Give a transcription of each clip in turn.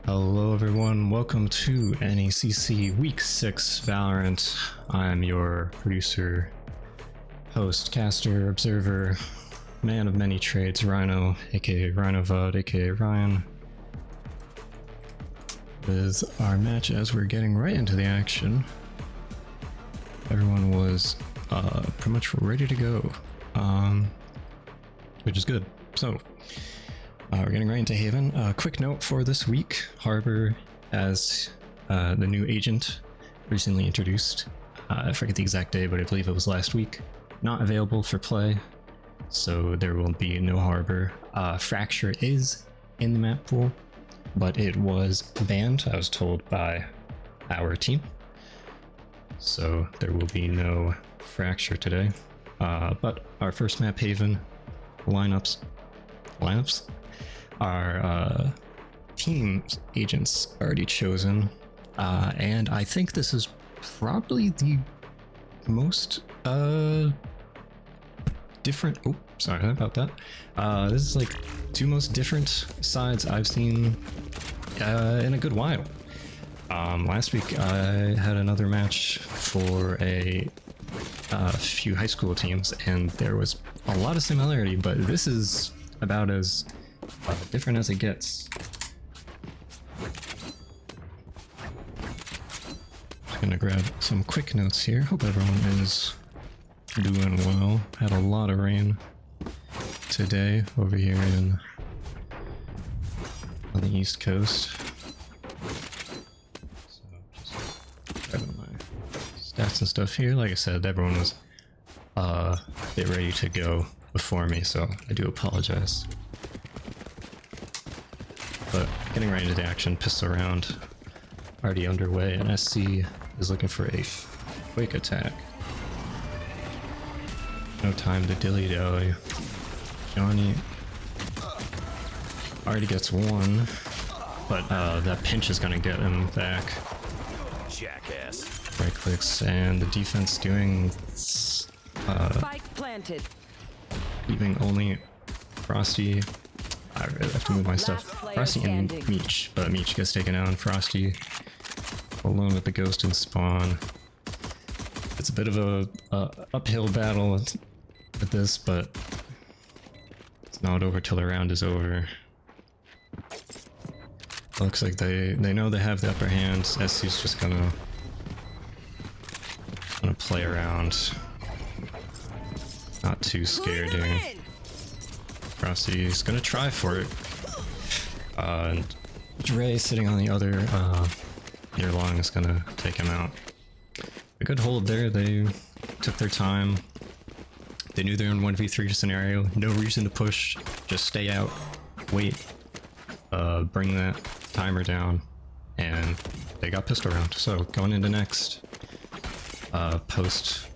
Hello everyone, welcome to NECC Week 6 Valorant. I'm your producer, host, caster, observer, man of many trades, Rhino, aka Rhino VOD, aka Ryan. With our match as we're getting right into the action. Everyone was pretty much ready to go, which is good. So, we're getting right into Haven. Quick note for this week, Harbor as the new agent recently introduced. I forget the exact day, but I believe it was last week. Not available for play, so there will be no Harbor. Fracture is in the map pool, but it was banned, I was told, by our team. So there will be no Fracture today. But our first map, Haven, lineups? Our team agents already chosen, and I think this is probably the most different. Oh, sorry about that. This is like two most different sides I've seen in a good while. Last week I had another match for a few high school teams, and there was a lot of similarity, but this is about as different as it gets. Just gonna grab some quick notes here. Hope everyone is doing well. Had a lot of rain today over here on the East Coast. So just grabbing my stats and stuff here. Like I said, everyone was a bit ready to go before me, so I do apologize. But getting right into the action, pistol round already underway, and SC is looking for a quick attack. No time to dilly-dally. Johnny already gets one, but that pinch is gonna get him back. Jackass. Right clicks, and the defense doing Spike planted. leaving only Frosty. I really have to move my stuff. Frosty and Meech, but Meech gets taken out, and Frosty alone with the ghost and spawn. It's a bit of a uphill battle with this, but it's not over till the round is over. Looks like they know they have the upper hand. SC's just gonna play around. Not too scared here. Frosty's gonna try for it. Dre sitting on the other ear long is gonna take him out. A good hold there. They took their time. They knew they're in 1v3 scenario. No reason to push. Just stay out. Wait. Bring that timer down. And they got pistol round. So going into next. Post.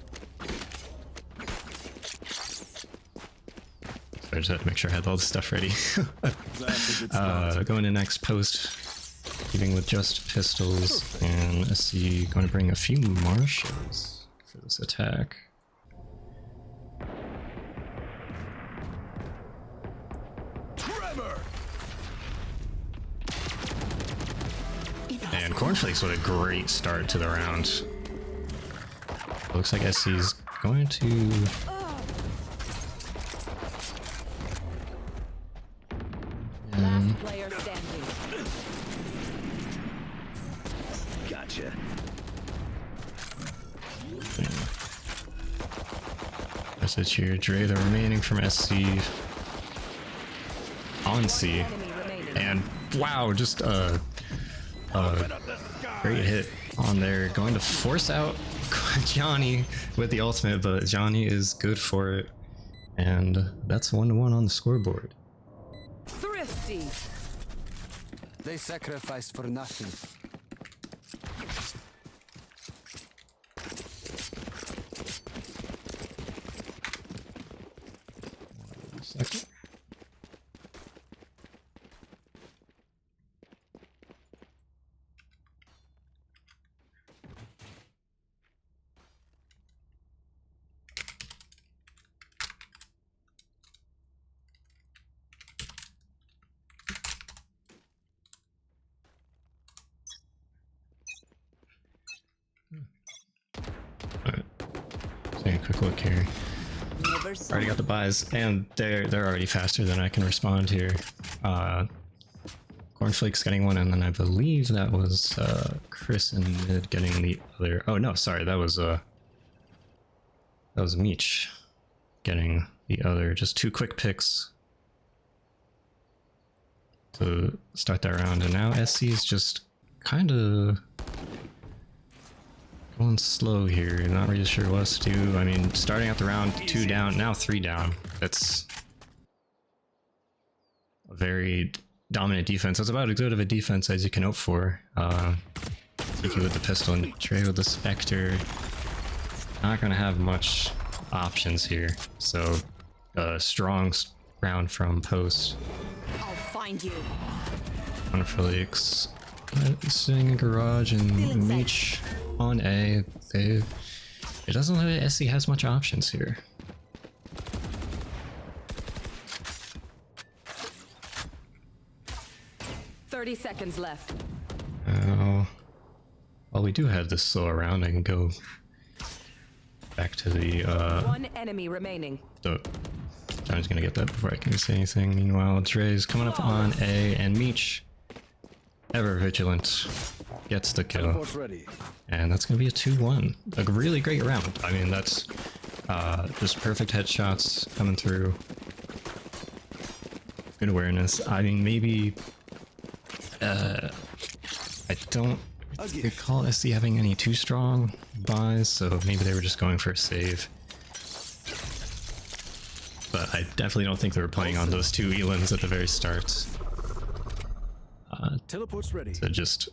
I just had to make sure I had all the stuff ready. Going to next post, keeping with just pistols, and SC going to bring a few marshals for this attack. And Cornflakess with a great start to the round. Looks like SC's going to... Last player standing. Gotcha. Message here, Dre, the remaining from SC on C, and wow, just a great hit on there, going to force out Johnny with the ultimate, but Johnny is good for it, and that's 1-1 on the scoreboard. Thrifty. They sacrificed for nothing. Second. take a quick look here. Never saw. Already got the buys, and they're already faster than I can respond here. Cornflakess getting one, and then I believe that was Chris in mid getting the other. Oh no, sorry, that was Meech getting the other. Just two quick picks to start that round, and now SC is just kind of going slow here. Not really sure what to do. I mean, starting out the round 2 down, now 3 down. That's a very dominant defense. That's about as good of a defense as you can hope for. Tiki with the pistol and Trey with the Spectre. Not gonna have much options here. So, strong round from Post. I'll find you. Cornflakess sitting in garage, and Meech on A. It doesn't look like SC has much options here. "30 seconds left." Well, we do have this slow round. I can go back to the One enemy remaining. Johnny's gonna get that before I can say anything. Meanwhile, Dre's coming up on A, and Meech, ever vigilant, gets the kill. And that's gonna be a 2-1. A really great round. I mean, that's just perfect headshots coming through. Good awareness. I mean, maybe I don't recall SC having any too strong buys, so maybe they were just going for a save. But I definitely don't think they were playing on those 2 elims at the very start. Teleport's ready. To just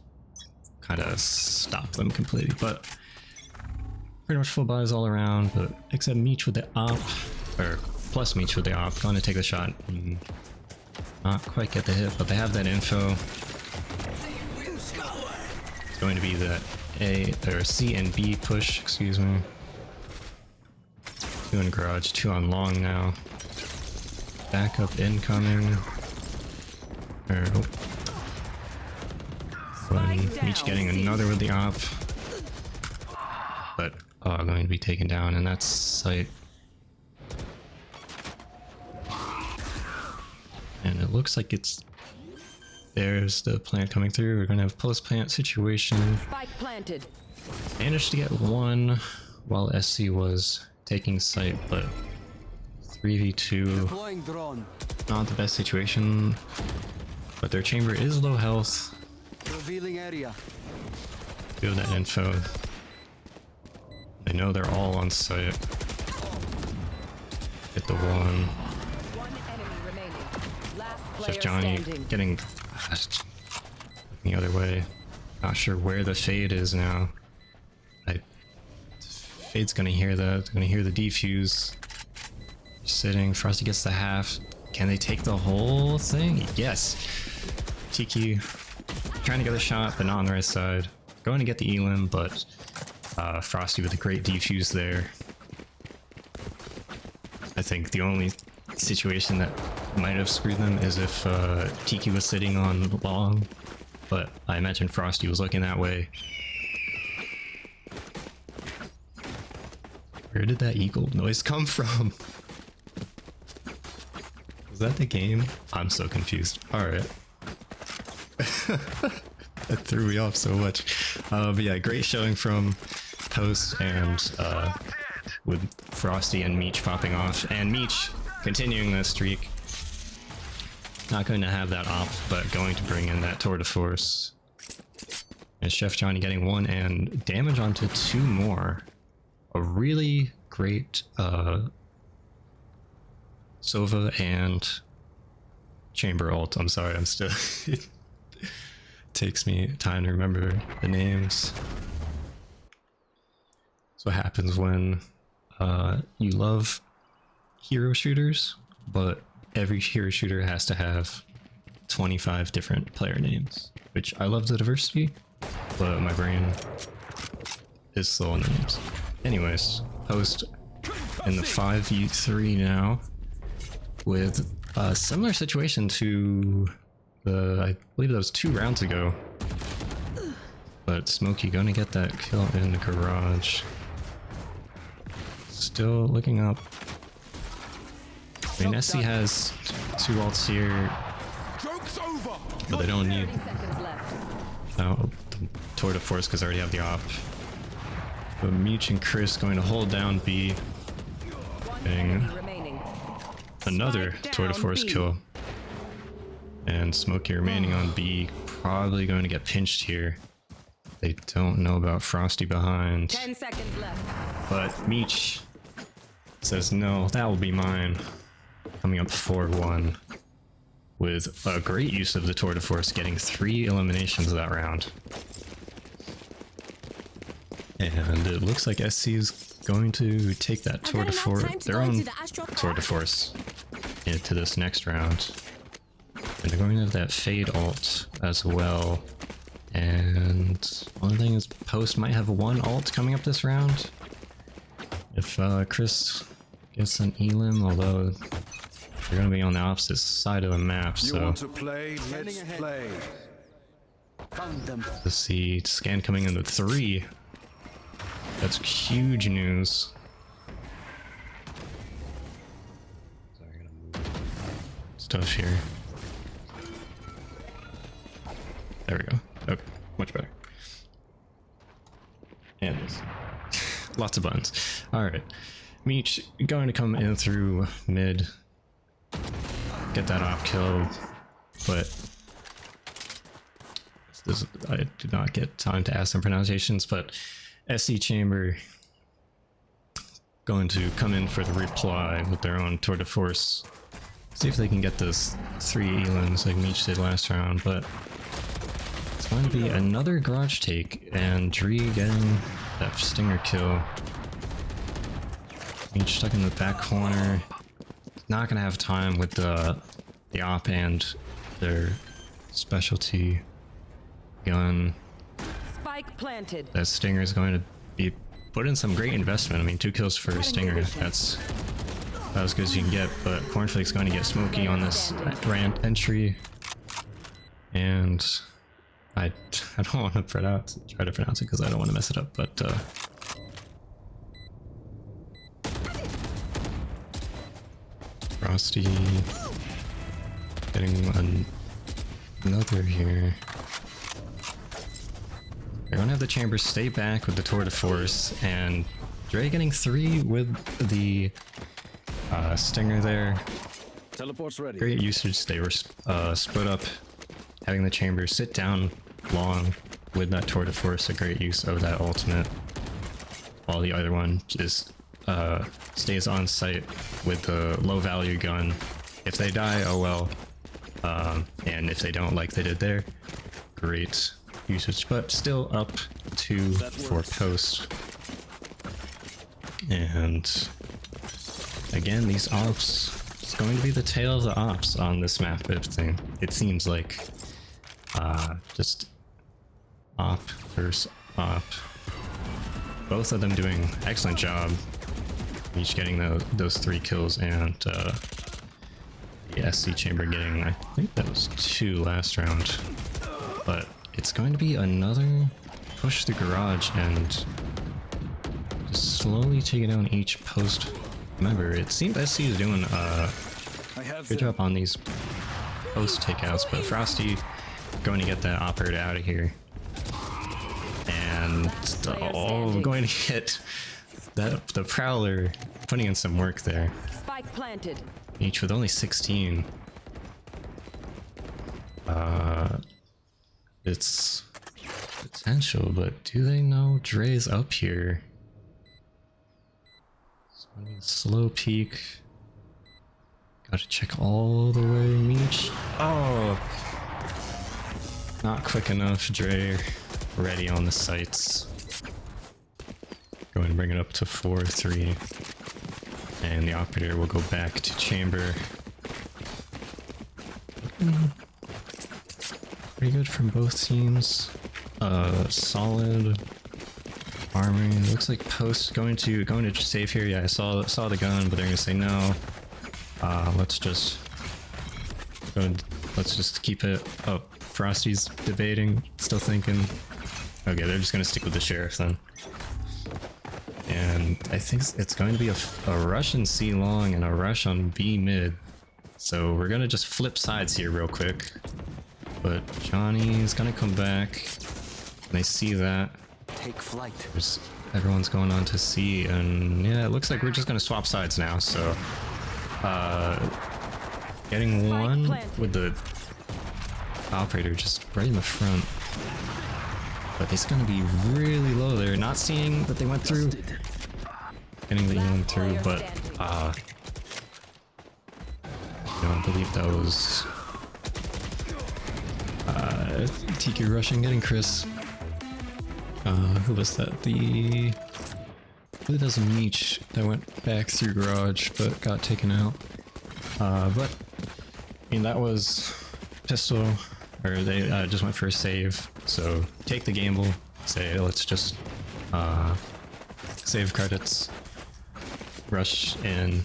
kind of stop them completely. But pretty much full buys all around, but except Meech with the op, or plus Meech with the op, going to take the shot and not quite get the hit, but they have that info. It's going to be the A or C and B push, excuse me. 2 in garage, 2 on long now. Backup incoming. Meech getting another with the op. But going to be taken down, and that's site. And it looks like there's the plant coming through. We're gonna have post-plant situation. Spike planted. Managed to get one while SC was taking site, but 3v2, not the best situation. But their chamber is low health. Revealing area. Do have that info. They know they're all on site. Hit the one. One enemy remaining. Last player Just Johnny standing. getting the other way. Not sure where the Fade is now. Fade's gonna hear that. Gonna hear the defuse. Sitting. Frosty gets the half. Can they take the whole thing? Yes. Tiki trying to get a shot, but not on the right side. Going to get the elim, but Frosty with a great defuse there. I think the only situation that might have screwed them is if Tiki was sitting on long, but I imagine Frosty was looking that way. Where did that eagle noise come from? Was that the game? I'm so confused. Alright. That threw me off so much. But yeah, great showing from Post, and with Frosty and Meech popping off. And Meech continuing the streak. Not going to have that op, but going to bring in that tour de force. And Chef Johnny getting 1 and damage onto 2 more. A really great Sova and Chamber ult. I'm sorry, I'm still... it takes me time to remember the names. That's what happens when you love hero shooters, but every hero shooter has to have 25 different player names, which I love the diversity, but my brain is slow on the names. Anyways, Post in the 5v3 now with a similar situation to I believe that was 2 rounds ago. But Smokey gonna get that kill in the garage. Still looking up. I mean, NECC has 2 ults here, but they don't need 30 seconds left. the Tour de Force because I already have the op. But Meech and Chris going to hold down B. One Dang. enemy remaining. Another Spike Tour de down Force B. kill. And Smokey remaining on B. Probably going to get pinched here. They don't know about Frosty behind. 10 seconds left. But Meech says, no, that will be mine. Coming up 4-1 with a great use of the Tour de Force, getting 3 eliminations that round. And it looks like SC is going to take that Tour de Force, their own Tour de Force, into this next round. And they're going to have that Fade ult as well. And one thing is, Post might have 1 ult coming up this round. If Chris gets an elim, although they're going to be on the opposite side of the map, You so want to play? Let's play. Found them. to see scan coming in with 3. That's huge news. Sorry, I gotta move stuff here. There we go. Okay, much better. And this. Lots of buttons. Alright. Meech going to come in through mid. Get that off kill. But I did not get time to ask some pronunciations, but SC Chamber going to come in for the reply with their own Tour de Force. See if they can get those 3 elims like Meech did last round, but it's going to be another garage take, and Dree getting that stinger kill. Meech stuck in the back corner. Not gonna have time with the op and their specialty gun. Spike planted. That stinger is going to be put in some great investment. I mean, 2 kills for a stinger. That's about as good as you can get. But Cornflakess going to get smoky on this rant entry, and I don't want to try to pronounce it because I don't want to mess it up. But Frosty getting another here. They're gonna have the chamber stay back with the Tour de Force, and Dre getting 3 with the stinger there. Teleport's ready. Great usage. They were split up, having the chamber sit down long with that Tour de Force. A great use of that ultimate, while the other one just stays on site with the low value gun. If they die, oh well. And if they don't, like they did there, great usage, but still up 2 for Post. And again, these ops, it's going to be the tail of the ops on this map. It seems like just op versus op. Both of them doing excellent job, each getting those 3 kills, and the SC Chamber getting, I think that was 2 last round. But it's going to be another push the garage and just slowly taking down each Post member. It seems SC is doing a good job on these Post takeouts, but Frosty going to get that operator out of here. And going to get the Prowler putting in some work there. Spike planted. Each with only 16. It's potential, but do they know Dre's up here? Slow peek. Gotta check all the way, Meech. Oh! Not quick enough, Dre. Ready on the sights. Going to bring it up to 4-3. And the operator will go back to chamber. Pretty good from both teams. Solid armory. Looks like Post going to save here. Yeah, I saw the gun, but they're gonna say no. Let's just keep it. Oh, Frosty's debating, still thinking. Okay, they're just gonna stick with the sheriff then. And I think it's going to be a rush in C long and a rush on B mid. So we're gonna just flip sides here real quick. But Johnny's gonna come back. And I see that. Take flight. Everyone's going on to C, and yeah, it looks like we're just gonna swap sides now. So getting one with the operator just right in the front. But it's gonna be really low there. Not seeing that they went through. Getting the Elam through, but I don't believe that was TQ rushing, getting Chris. Who was that? I believe that was Meech that went back through garage but got taken out. But I mean, that was pistol, or they just went for a save. So take the gamble, say let's just save credits, rush in,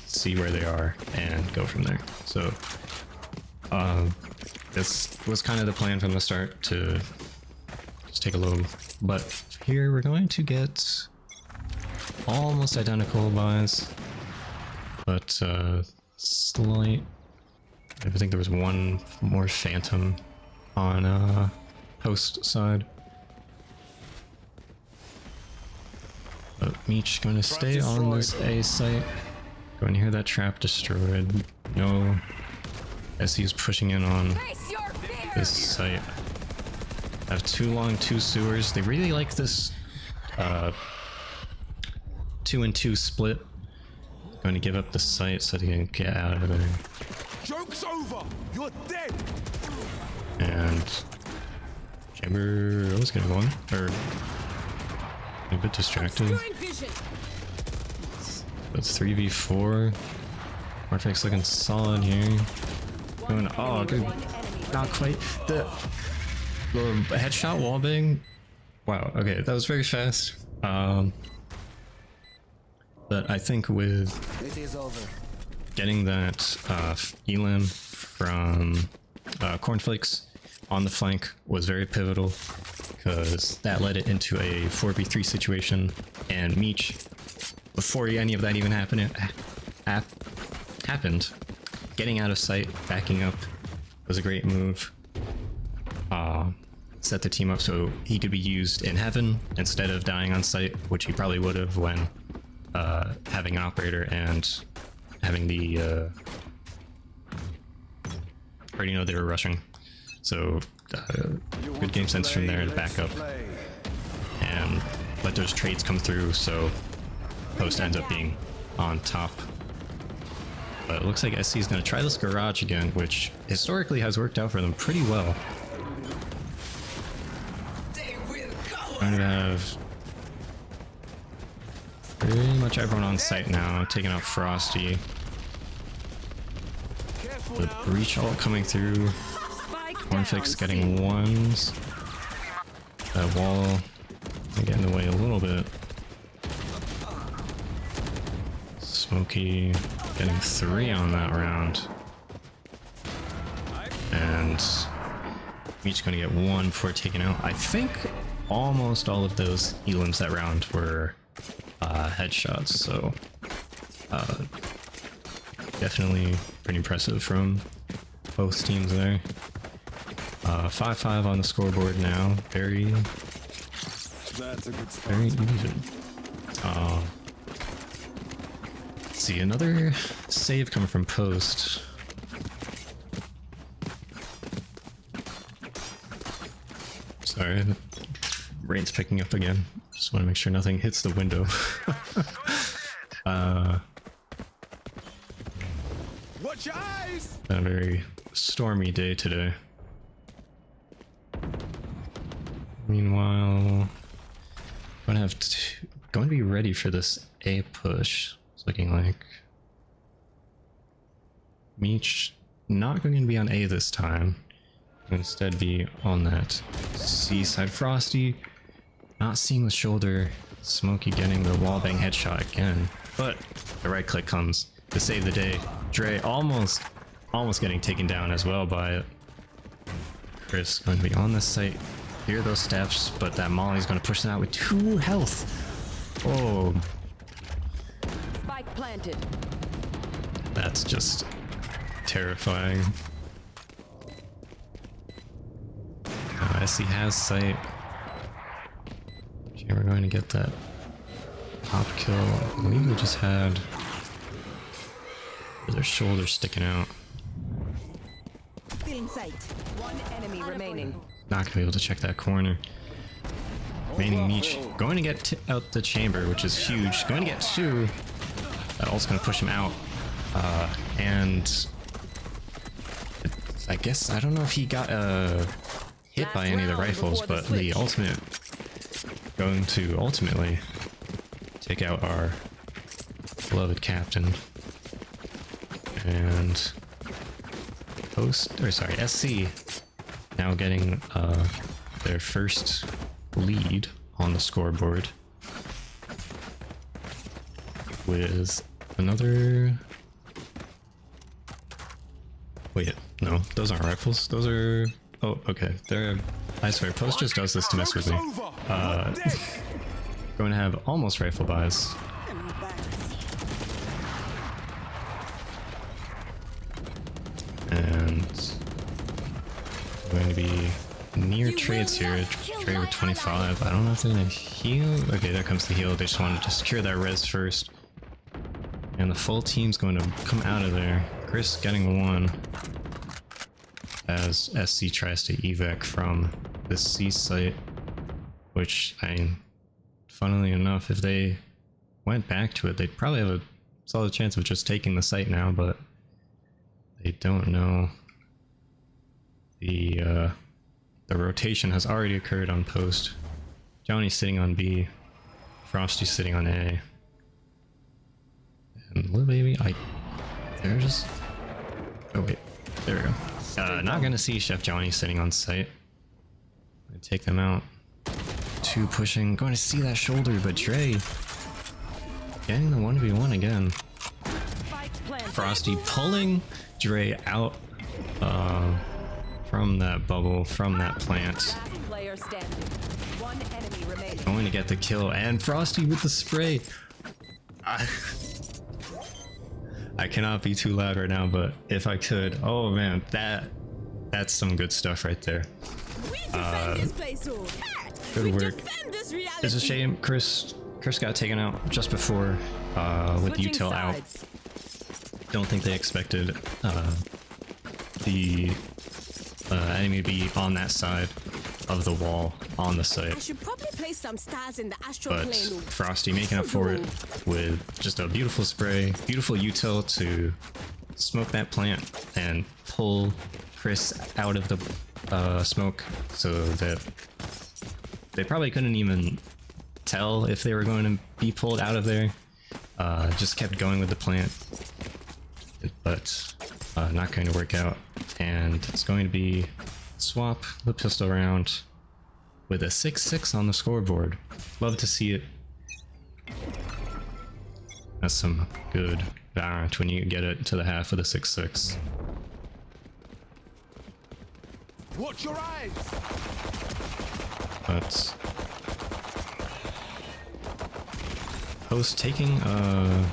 see where they are, and go from there. So this was kind of the plan from the start, to just take a low. But here we're going to get almost identical buys, but slight. I think there was one more phantom on post side. But Meech going to stay on this A site. Going to hear that trap destroyed. No, SC's pushing in on this site. I have 2 long, 2 sewers. They really like this 2 and 2 split. Going to give up the site so they can get out of there. Joke's over. You're dead. And Chamber was gonna go on, or a bit distracted. That's 3v4. Cornflakess looking solid here. Going, oh, good. Not quite. The headshot wallbang. Wow. Okay, that was very fast. But I think with getting that Elam from Cornflakess on the flank was very pivotal, because that led it into a 4v3 situation, and Meech, before any of that even happened, getting out of sight, backing up was a great move. Set the team up so he could be used in heaven instead of dying on sight, which he probably would have when having an operator and having the already know they were rushing. So good game sense from there to back up and let those trades come through, so post ends up being on top. But it looks like SC is going to try this garage again, which historically has worked out for them pretty well. Going to have pretty much everyone on site now, taking out Frosty. The breach ult coming through. Cornflakess getting ones. That wall get in the way a little bit. Smokey getting 3 on that round. And Meech gonna get 1 before taking out. I think almost all of those Elams that round were headshots, so definitely pretty impressive from both teams there. 5-5 on the scoreboard now. Very even. Let's see, another save coming from post. Sorry, the rain's picking up again. Just want to make sure nothing hits the window. Watch your eyes. Been a very stormy day today. Meanwhile, going to be ready for this A push. It's looking like Meech not going to be on A this time. Instead be on that C side. Frosty not seeing the shoulder. Smokey getting the wallbang headshot again, but the right click comes to save the day. Dre almost getting taken down as well by Chris. Going to be on this site. Hear those steps, but that Molly's going to push them out with 2 health. Oh, Spike planted. that's just terrifying. SC has sight. Okay, we're going to get that top kill. I believe they just had their shoulders sticking out. Still in sight. One enemy remaining. Not gonna be able to check that corner. Remaining Meech going to get out the chamber, which is huge. Going to get two. That ult's gonna push him out. And I guess I don't know if he got hit by any of the rifles, but the ultimate going to ultimately take out our beloved captain. And SC now getting their first lead on the scoreboard with another. Wait, no, those aren't rifles. Those are. Oh, okay. They're. I swear, Post just does this to mess with me. Going to have almost rifle buys. And going to be near trades here. Trade with 25. I don't know if they're gonna heal. Okay, there comes the heal. They just wanted to secure that res first. And the full team's going to come out of there. Chris getting one as SC tries to evac from the C site, which funnily enough, if they went back to it, they'd probably have a solid chance of just taking the site now, but they don't know. The rotation has already occurred on Post. Johnny's sitting on B, Frosty's sitting on A, and Lil Baby, they're just. Oh wait, there we go. Not gonna see Chef Johnny sitting on site. I take them out. Two pushing, going to see that shoulder, but Dre getting the 1v1 again. Frosty pulling Dre out from that bubble, from that plant. Going to get the kill, and Frosty with the spray. I cannot be too loud right now, but if I could, oh man, that's some good stuff right there. Good work. It's a shame Chris got taken out just before with util out. Don't think they expected the enemy to be on that side of the wall on the site. I should probably place some stars in the astral But plane. Frosty making up for it with just a beautiful spray, beautiful util to smoke that plant and pull Chris out of the smoke so that they probably couldn't even tell if they were going to be pulled out of there. Just kept going with the plant, but not going to work out. And it's going to be swap the pistol round with a 6-6 on the scoreboard. Love to see it. That's some good Valorant when you get it to the half with a 6-6. Watch your eyes. But Post taking a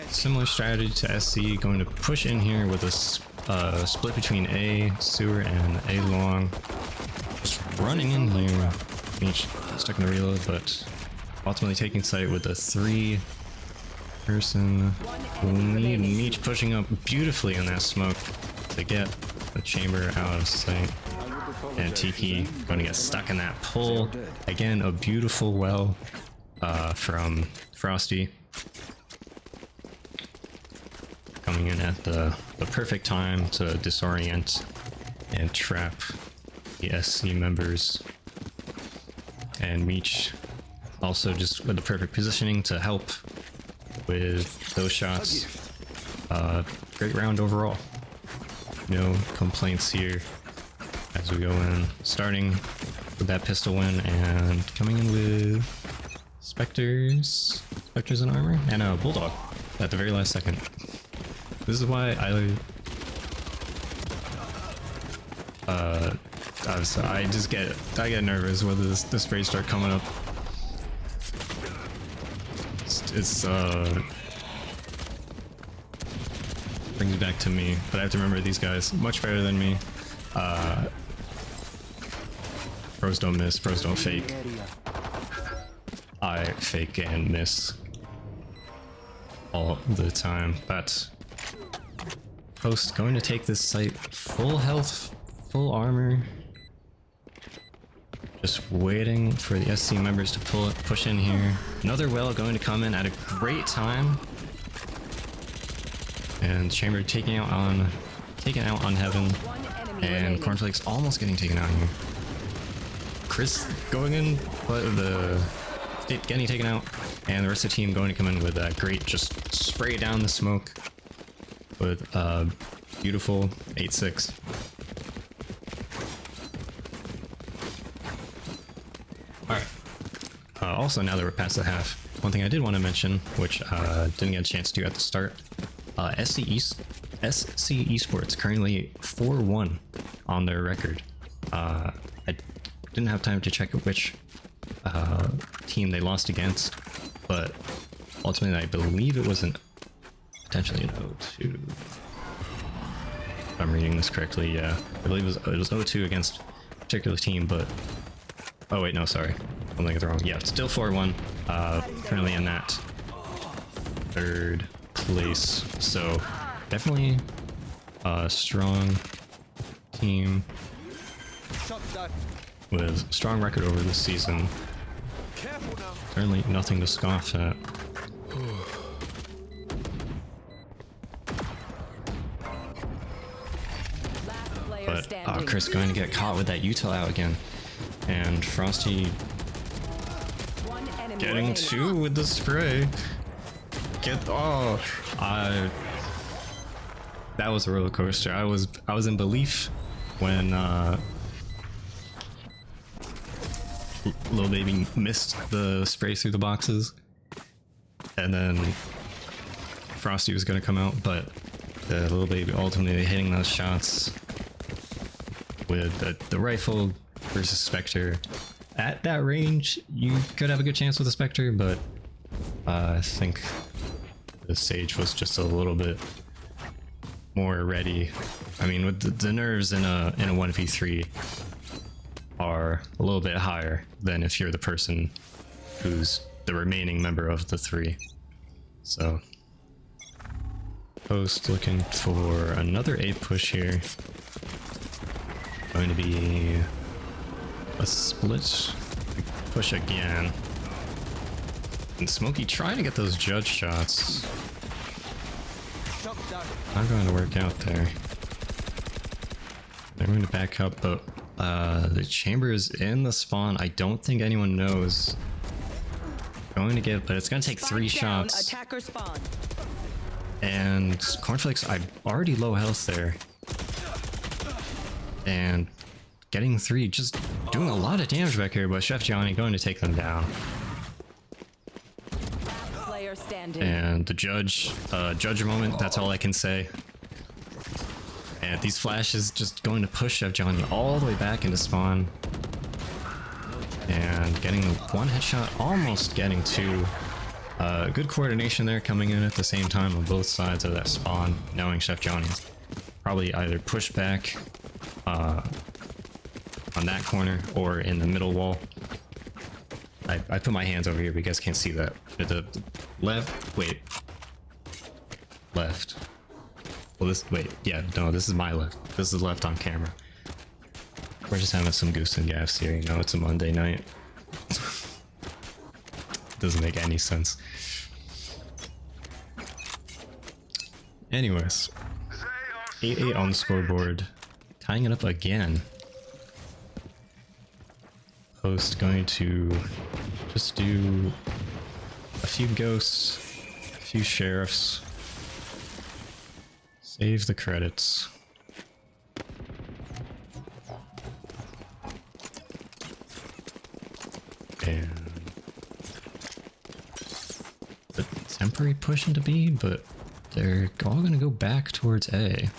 similar strategy to SC, going to push in here with a split between A sewer and A long. Just running in here. Meech stuck in the reload, but ultimately taking site with a 3-person lead. Meech pushing up beautifully in that smoke to get the chamber out of sight. And Tiki going to get stuck in that pull. Again, a beautiful well from Frosty. Coming in at the perfect time to disorient and trap the SC members. And Meech also just with the perfect positioning to help with those shots. Great round overall. No complaints here as we go in. Starting with that pistol win and coming in with Spectres in armor, and a Bulldog at the very last second. This is why I get nervous when the sprays start coming up. it's brings it back to me, but I have to remember these guys much better than me. Pros don't miss, pros don't fake. I fake and miss all the time. But Post going to take this site, full health, full armor. Just waiting for the SC members to push in here. Another well going to come in at a great time. And Chamber taking out on Heaven. And Cornflakess almost getting taken out here. Chris going in, but getting taken out, and the rest of the team going to come in with that great, just spray down the smoke with beautiful 8-6. Alright. Also, now that we're past the half, one thing I did want to mention, which didn't get a chance to at the start, SC Esports currently 4-1 on their record. I didn't have time to check which team they lost against, but ultimately I believe it was potentially an 0-2. If I'm reading this correctly, yeah. I believe it was 0-2 against a particular team, but... Oh wait, no, sorry. I'm looking at the wrong... Yeah, it's still 4-1. Currently in that third place. So, definitely a strong team with strong record over this season. Certainly nothing to scoff at. But Chris going to get caught with that util out again. And Frosty getting 2 with the spray. That was a roller coaster. I was in belief when Lil Baby missed the spray through the boxes, and then Frosty was gonna come out, but Lil Baby ultimately hitting those shots with the rifle versus Spectre. At that range, you could have a good chance with a Spectre, but I think the Sage was just a little bit more ready. I mean, with the nerves in a 1v3 are a little bit higher than if you're the person who's the remaining member of the 3. So Post looking for another A push here. Going to be a split push again. And Smokey trying to get those judge shots. Not going to work out there. They're going to back up, but the chamber is in the spawn. I don't think anyone knows. Going to get, but it's going to take 3 shots. Attacker spawn. And Cornflakess, I'm already low health there. And getting 3, just doing a lot of damage back here, but Chef Johnny going to take them down. Player standing. And the judge moment, that's all I can say. And these flashes just going to push Chef Johnny all the way back into spawn. And getting 1 headshot, almost getting 2. Good coordination there coming in at the same time on both sides of that spawn, knowing Chef Johnny's probably either push back on that corner or in the middle wall. I put my hands over here, but you guys can't see that. The left, wait. Left. Well, this is my left. This is left on camera. We're just having some goose and gaffs here, you know, it's a Monday night. Doesn't make any sense. Anyways, 8-8 on the scoreboard, tying it up again. Post going to just do a few ghosts, a few sheriffs, save the credits. And the temporary push into B, but they're all gonna go back towards A.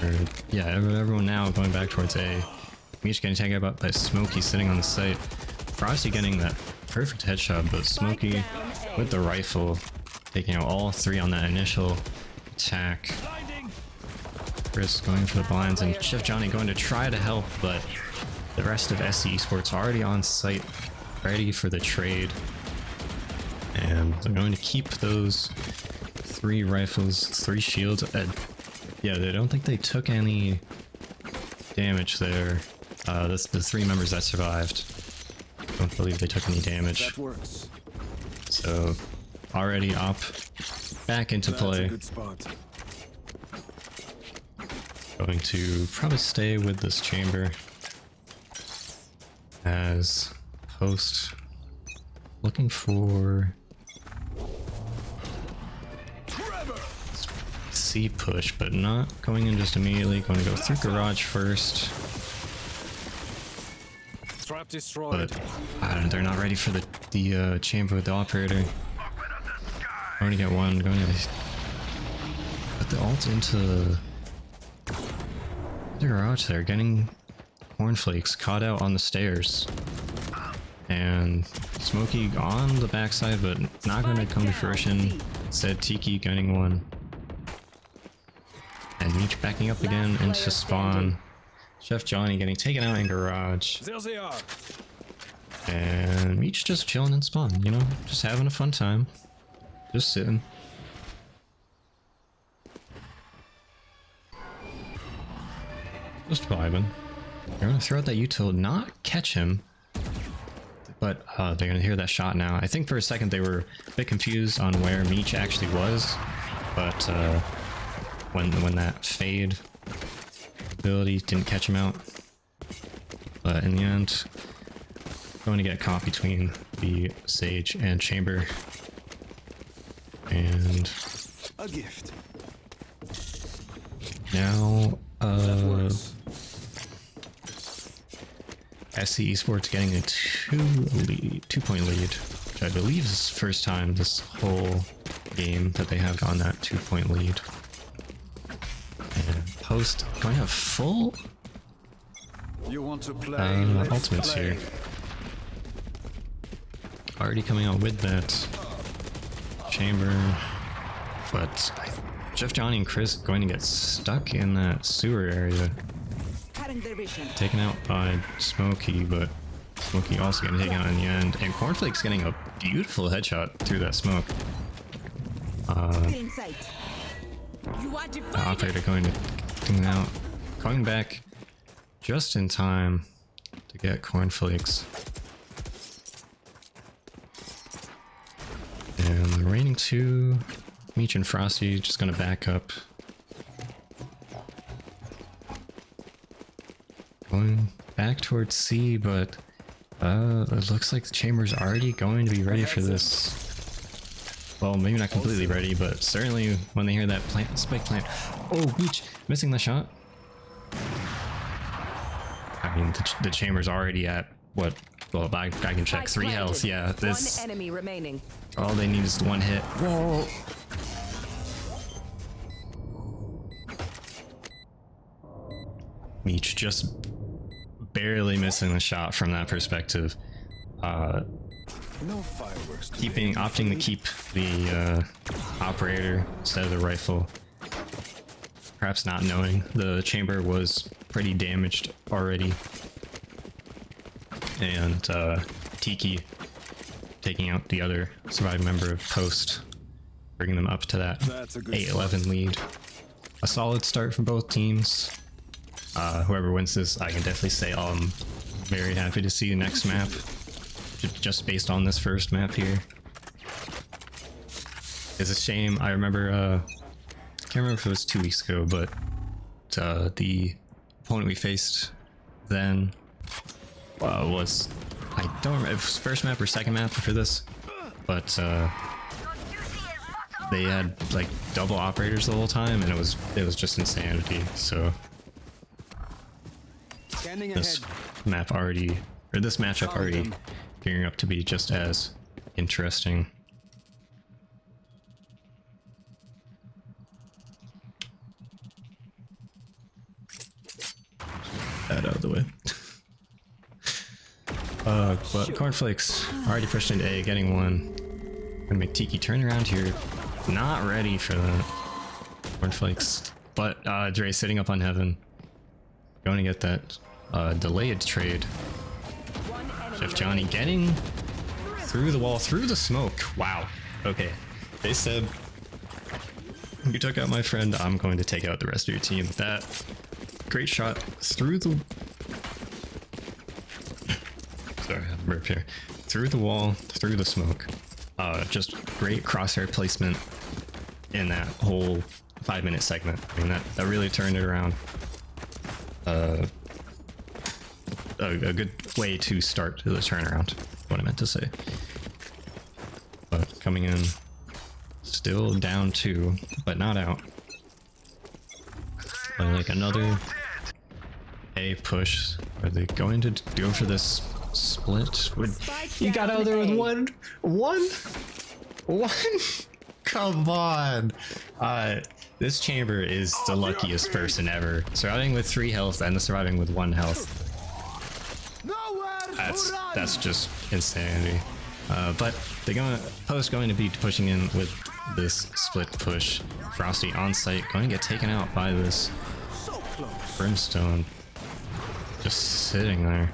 Or, yeah, everyone now going back towards A. Meech getting taken out by Smokey sitting on the site. Frosty getting that perfect headshot, but Smokey with the rifle, taking out all three on that initial attack. Chris going for the blinds, and Chef Johnny going to try to help, but the rest of SC Esports already on site, ready for the trade. And they're going to keep those 3 rifles, 3 shields. Yeah, I don't think they took any damage there. That's the 3 members that survived. I don't believe they took any damage. That works. So already up, back into play. That's a good spot. Going to probably stay with this chamber as host, looking for C push, but not going in just immediately. Going to go through garage first, Trap destroyed. but they're not ready for the chamber with the operator. Going to get one. Going to put the ult into the garage there, getting Cornflakess caught out on the stairs. And Smokey on the backside, but not going to come to fruition. Instead, Tiki getting one. And Meech backing up again into spawn. Chef Johnny getting taken out in garage. There they are. And Meech just chilling in spawn, you know? Just having a fun time. Just sitting. Just vibing. They're gonna throw out that util, not catch him. But they're gonna hear that shot now. I think for a second they were a bit confused on where Meech actually was. But when that fade ability didn't catch him out. But in the end, going to get caught between the Sage and Chamber. And A gift. now That works. SC Esports getting a 2-point lead, which I believe is the first time this whole game that they have gotten that 2-point lead. And Post going to have full You want to play? Let's ultimates play. here. Already coming out with that chamber, but Jeff, Johnny, and Chris going to get stuck in that sewer area. Taken out by Smokey, but Smokey also getting taken out in the end. And Cornflakess getting a beautiful headshot through that smoke. The operator going to clean out. Coming back just in time to get Cornflakes. And the remaining 2, Meech and Frosty, just going to back up. Going back towards C, but it looks like the chamber's already going to be ready for this. Well, maybe not completely ready, but certainly when they hear that spike plant. Oh, Meech missing the shot. I mean, the chamber's already at what? Well, I can check. 3 health. Yeah, this. One enemy remaining. All they need is 1 hit. Whoa. Meech just barely missing the shot from that perspective. No fireworks. Opting to keep the operator instead of the rifle. Perhaps not knowing the chamber was pretty damaged already. And Tiki taking out the other surviving member of Post, bringing them up to that 8-11 lead. A solid start from both teams. Whoever wins this, I can definitely say I'm very happy to see the next map, just based on this first map here. It's a shame. I remember, can't remember if it was 2 weeks ago, but the opponent we faced then was, I don't remember if it was first map or second map for this, but they had like double operators the whole time, and it was just insanity. So this map already, or this matchup already gearing up to be just as interesting. That out of the way. But Cornflakes already pushed into A, getting one. Gonna make Tiki turn around here. Not ready for that. Cornflakess. But Dre sitting up on Heaven. Going to get that delayed trade. Chef Johnny getting through the wall, through the smoke. Wow. Okay. They said, you took out my friend, I'm going to take out the rest of your team. That great shot through the... Sorry, I have a burp here. Through the wall, through the smoke. Just great crosshair placement in that whole 5-minute segment. I mean, that really turned it around. A good way to start the turnaround, what I meant to say. But coming in, still down 2, but not out. Like another A push. Are they going to go for this split? You got out there with one? Come on! This chamber is the luckiest person ever. Surviving with 3 health and surviving with 1 health. That's just insanity. But they're going to be pushing in with this split push. Frosty on site, going to get taken out by this Brimstone. Just sitting there.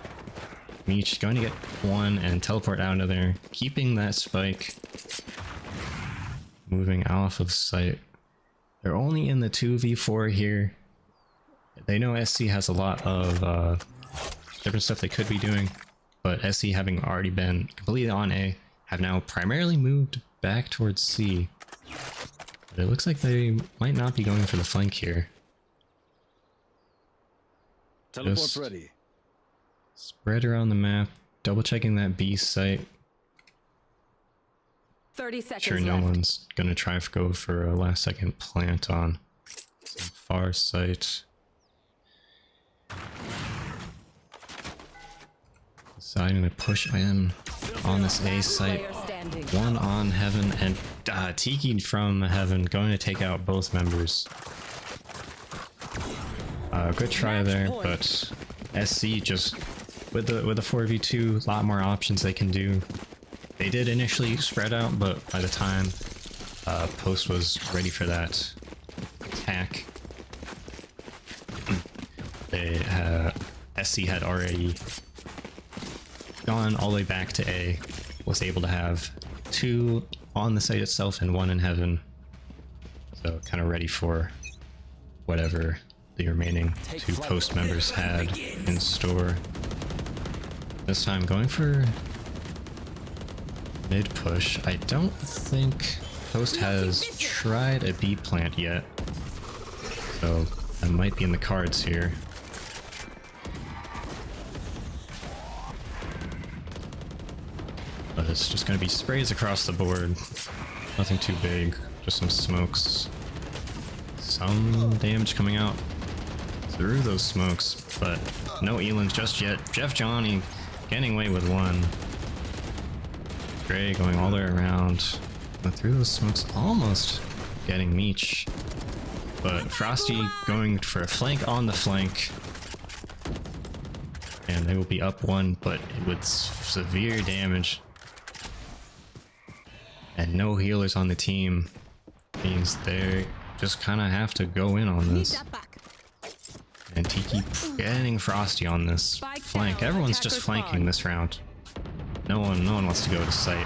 Meech going to get 1 and teleport out of there, keeping that spike. Moving off of site. They're only in the 2v4 here. They know SC has a lot of different stuff they could be doing, but SC, having already been completely on A, have now primarily moved back towards C. But it looks like they might not be going for the flank here. Teleport's ready. Spread around the map, double checking that B site. 30 seconds Sure, no left. one's gonna try to go for a last second plant on some far site. Deciding to push in on this A site. Player standing. 1 on Heaven, and Tiki from Heaven going to take out both members. Good try there, but SC just with the 4v2, a lot more options they can do. They did initially spread out, but by the time Post was ready for that attack, they SC had already gone all the way back to A, was able to have 2 on the site itself and 1 in Heaven, so kind of ready for whatever the remaining 2 Post members had in store. This time going for mid push. I don't think Post has tried a B plant yet, so that might be in the cards here. But it's just going to be sprays across the board. Nothing too big, just some smokes. Some damage coming out through those smokes, but no Elans just yet. Chef Johnny getting away with 1. Gray going all the way around. But through those smokes, almost getting Meech. But Frosty going for a flank on the flank. And they will be up 1, but with severe damage. And no healers on the team means they just kind of have to go in on Need this. that back. And Tiki getting Frosty on this flank. Everyone's just flanking this round. No one wants to go to site.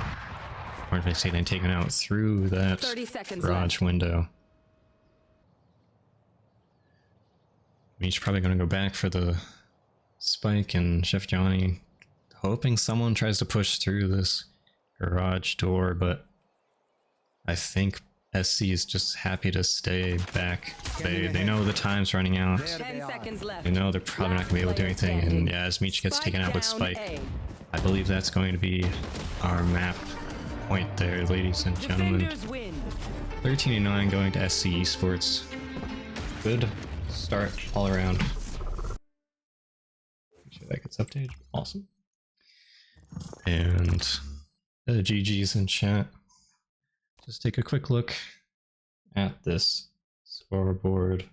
Cornflakess getting taken out through that 30 seconds garage window. Meech probably gonna go back for the spike, and Chef Johnny hoping someone tries to push through this garage door, but I think SC is just happy to stay back. They know the time's running out. 10 seconds left. They know they're probably not gonna be able to do anything, and yeah, as Meech gets taken out with down spike, A. I believe that's going to be our map point there, ladies and gentlemen. Defenders win. 13-9 going to SC Esports. Good start all around. Make sure that gets updated. Awesome. And GG's in chat. Just take a quick look at this scoreboard.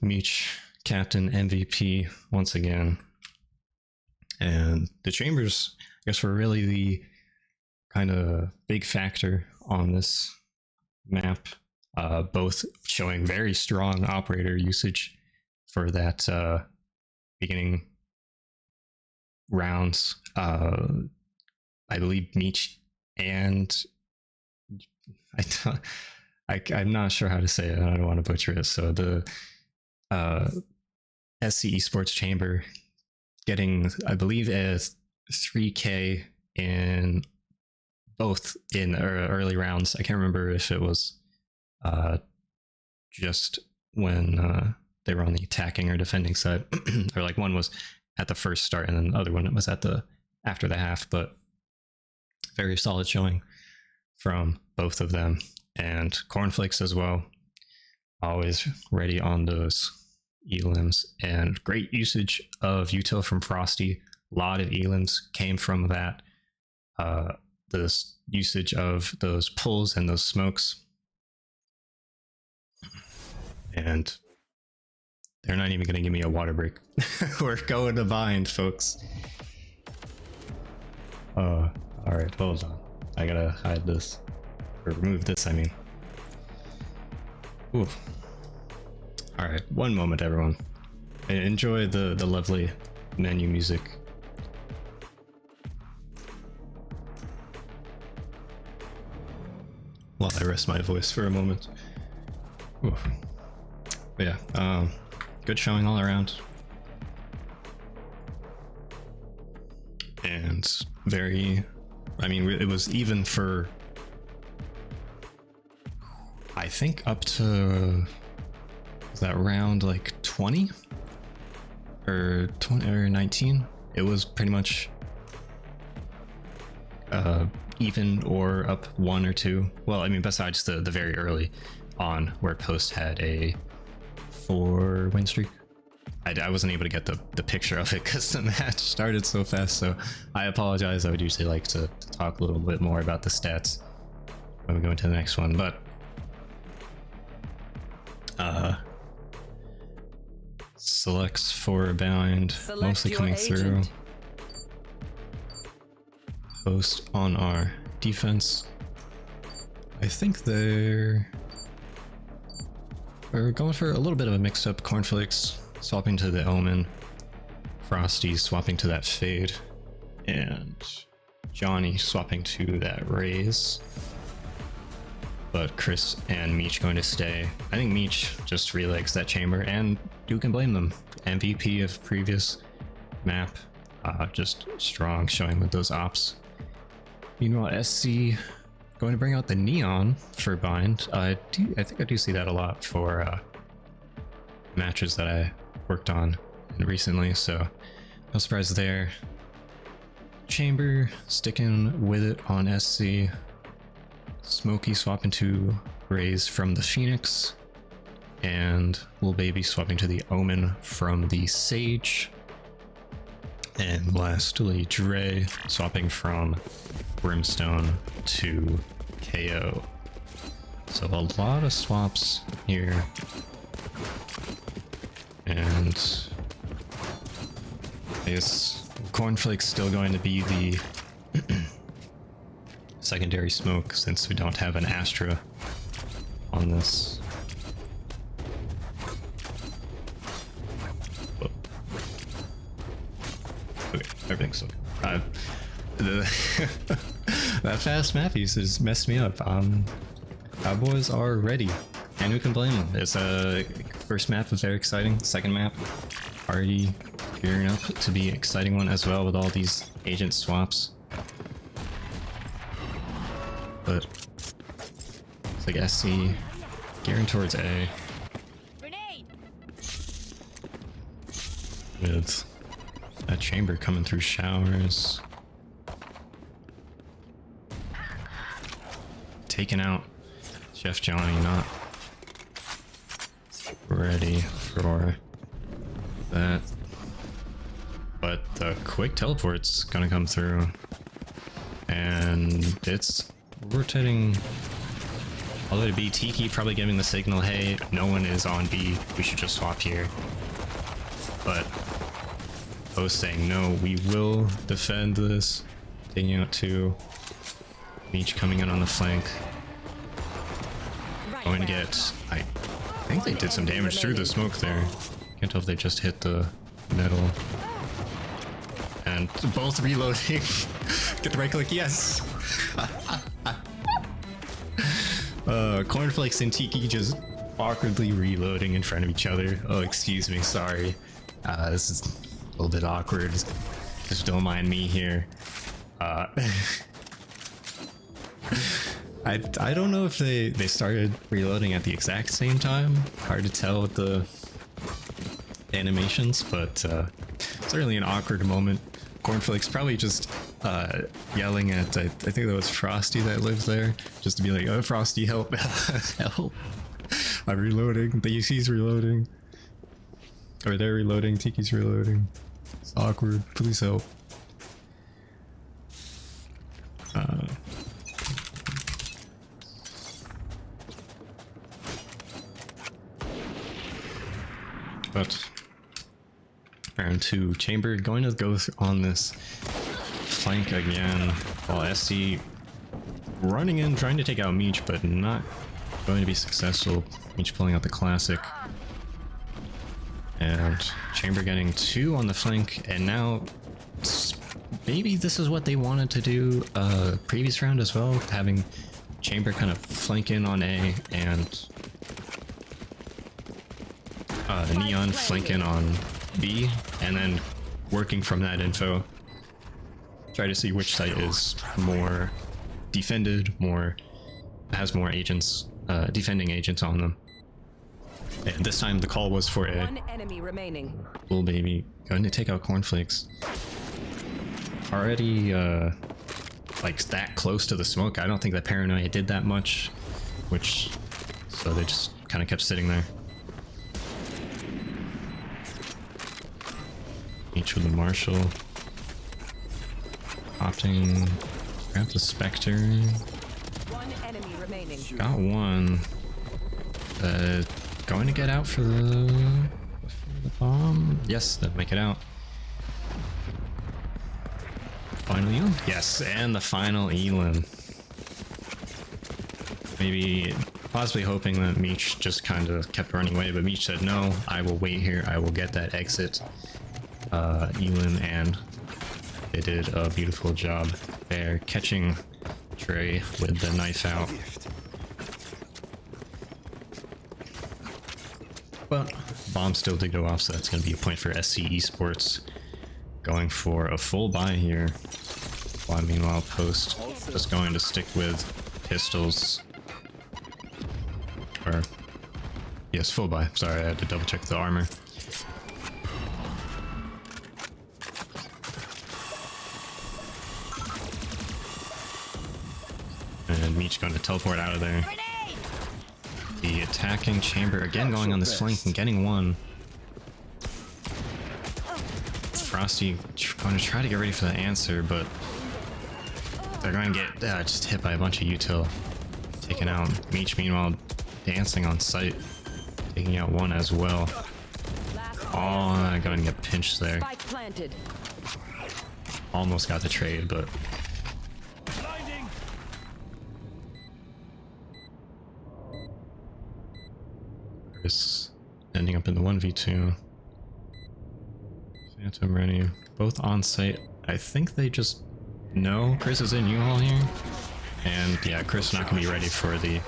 Meech, captain, MVP once again. And the chambers, I guess, were really kind of big factor on this map, both showing very strong operator usage for that beginning rounds. I believe Meech and I'm not sure how to say it. I don't want to butcher it. So the SC Esports Chamber getting, I believe, a 3K in both in early rounds. I can't remember if it was just when they were on the attacking or defending side, or like one was at the first start and then the other one was at the after the half. But very solid showing from both of them. And Cornflakess as well, always ready on those elims, and great usage of util from Frosty. A lot of elims came from that. This usage of those pulls and those smokes, and they're not even going to give me a water break. We're going to bind, folks. All right, hold on. I gotta hide this. Or remove this, I mean. Ooh. Alright, one moment, everyone. Enjoy the lovely menu music. While I rest my voice for a moment. Ooh. But yeah, good showing all around. And very, I mean, it was even for, I think, up to, was that round like 20 or 20 or 19? It was pretty much even or up 1 or 2. Well, I mean, besides the very early on where Post had a 4 win streak. I wasn't able to get the picture of it because the match started so fast, so I apologize. I would usually like to talk a little bit more about the stats when we go into the next one, but selects for bind mostly coming through. Post on our defense. I think we're going for a little bit of a mix up. Cornflakes swapping to the Omen, Frosty swapping to that Fade, and Johnny swapping to that Raze. But Chris and Meech going to stay. I think Meech just relags that chamber, and who can blame them? MVP of previous map, just strong showing with those ops. Meanwhile, SC going to bring out the Neon for bind. I think I do see that a lot for matches that I worked on recently, so no surprise there. Chamber sticking with it on SC. Smokey swapping to Raze from the Phoenix, and Lil Baby swapping to the Omen from the Sage. And lastly, Dre swapping from Brimstone to KO. So a lot of swaps here. And I guess Cornflakes still going to be the secondary smoke since we don't have an Astra on this. Whoa. Okay, everything's okay. That fast map usage messed me up. Cowboys are ready, and who can blame them? It's a first map was very exciting. Second map already gearing up to be an exciting one as well with all these agent swaps. But it's like SC gearing towards A with that chamber coming through showers. Taken out. Chef Johnny not ready for that. But the quick teleport's gonna come through. And it's rotating all the way to B. Tiki probably giving the signal, hey, no one is on B, we should just swap here. But Post saying, no, we will defend this. Taking out 2. Meech coming in on the flank. Right Going to there. get... I think they did some damage through the smoke there. Can't tell if they just hit the metal. And both reloading. Get the right click, yes! Cornflakes and Tiki just awkwardly reloading in front of each other. Oh, excuse me, sorry. This is a little bit awkward. Just don't mind me here. I don't know if they started reloading at the exact same time. Hard to tell with the animations, but certainly an awkward moment. Cornflakes probably just yelling at, I think that was Frosty that lives there, just to be like, oh, Frosty, help, help. I'm reloading, the UC's reloading. Or they're reloading, Tiki's reloading. It's awkward, please help. But round 2, Chamber going to go on this flank again, while SC running in, trying to take out Meech, but not going to be successful. Meech pulling out the classic. And Chamber getting 2 on the flank, and now maybe this is what they wanted to do previous round as well, having Chamber kind of flank in on A and Neon flank in on B, and then working from that info, try to see which site is more defended, has more agents, defending agents on them. And this time the call was for a One enemy remaining. Bull Baby going to take out Cornflakes. Already like that close to the smoke. I don't think that Paranoia did that much, so they just kind of kept sitting there. Each with the Marshall. Opting, grab the Spectre. One enemy remaining. Got one. Going to get out for the bomb. Yes, they'll make it out. Final Elam? Yes, and the final Elam. Maybe, possibly hoping that Meech just kind of kept running away, but Meech said, no, I will wait here, I will get that exit. Elam, and they did a beautiful job there, catching Trey with the knife out. But bomb still did go off, so that's going to be a point for SC Esports. Going for a full buy here. While meanwhile, Post just going to stick with pistols. Or, yes, full buy. Sorry, I had to double check the armor. And Meech going to teleport out of there. The attacking Chamber again going on this flank and getting one. Frosty going to try to get ready for the answer, but they're going to get just hit by a bunch of util. Taken out. Meech meanwhile dancing on site, taking out one as well. Oh, going to get pinched there. Spike planted. Almost got the trade, but Chris ending up in the 1v2. Phantom ready. Both on site. I think they just know Chris is in U-Haul here. And yeah, Chris not gonna be ready for the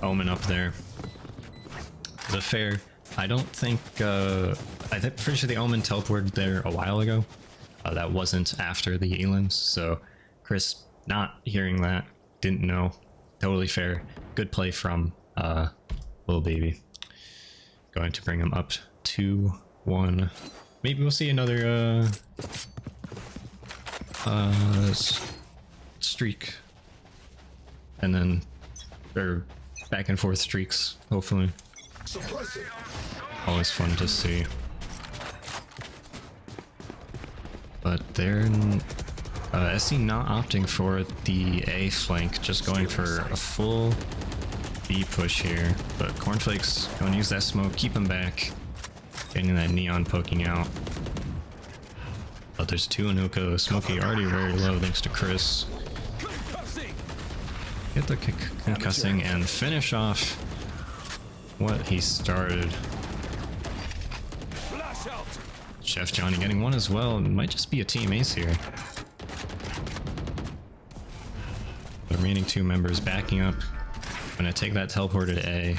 Omen up there. The fair. I don't think I'm pretty sure the Omen teleported there a while ago. That wasn't after the Elims, so Chris not hearing that, didn't know. Totally fair. Good play from Lil Baby. Going to bring him up 2-1. Maybe we'll see another streak. And then or back and forth streaks, hopefully. Always fun to see. But they're SC not opting for the A flank, just going for a full B push here. But Cornflakes going to use that smoke, keep him back, getting that Neon poking out. But there's two Anuka. Smokey already very low thanks to Chris. Get the concussing and finish off what he started. Chef Johnny getting one as well. It might just be a team ace here. The remaining two members backing up. Gonna take that teleporter to A.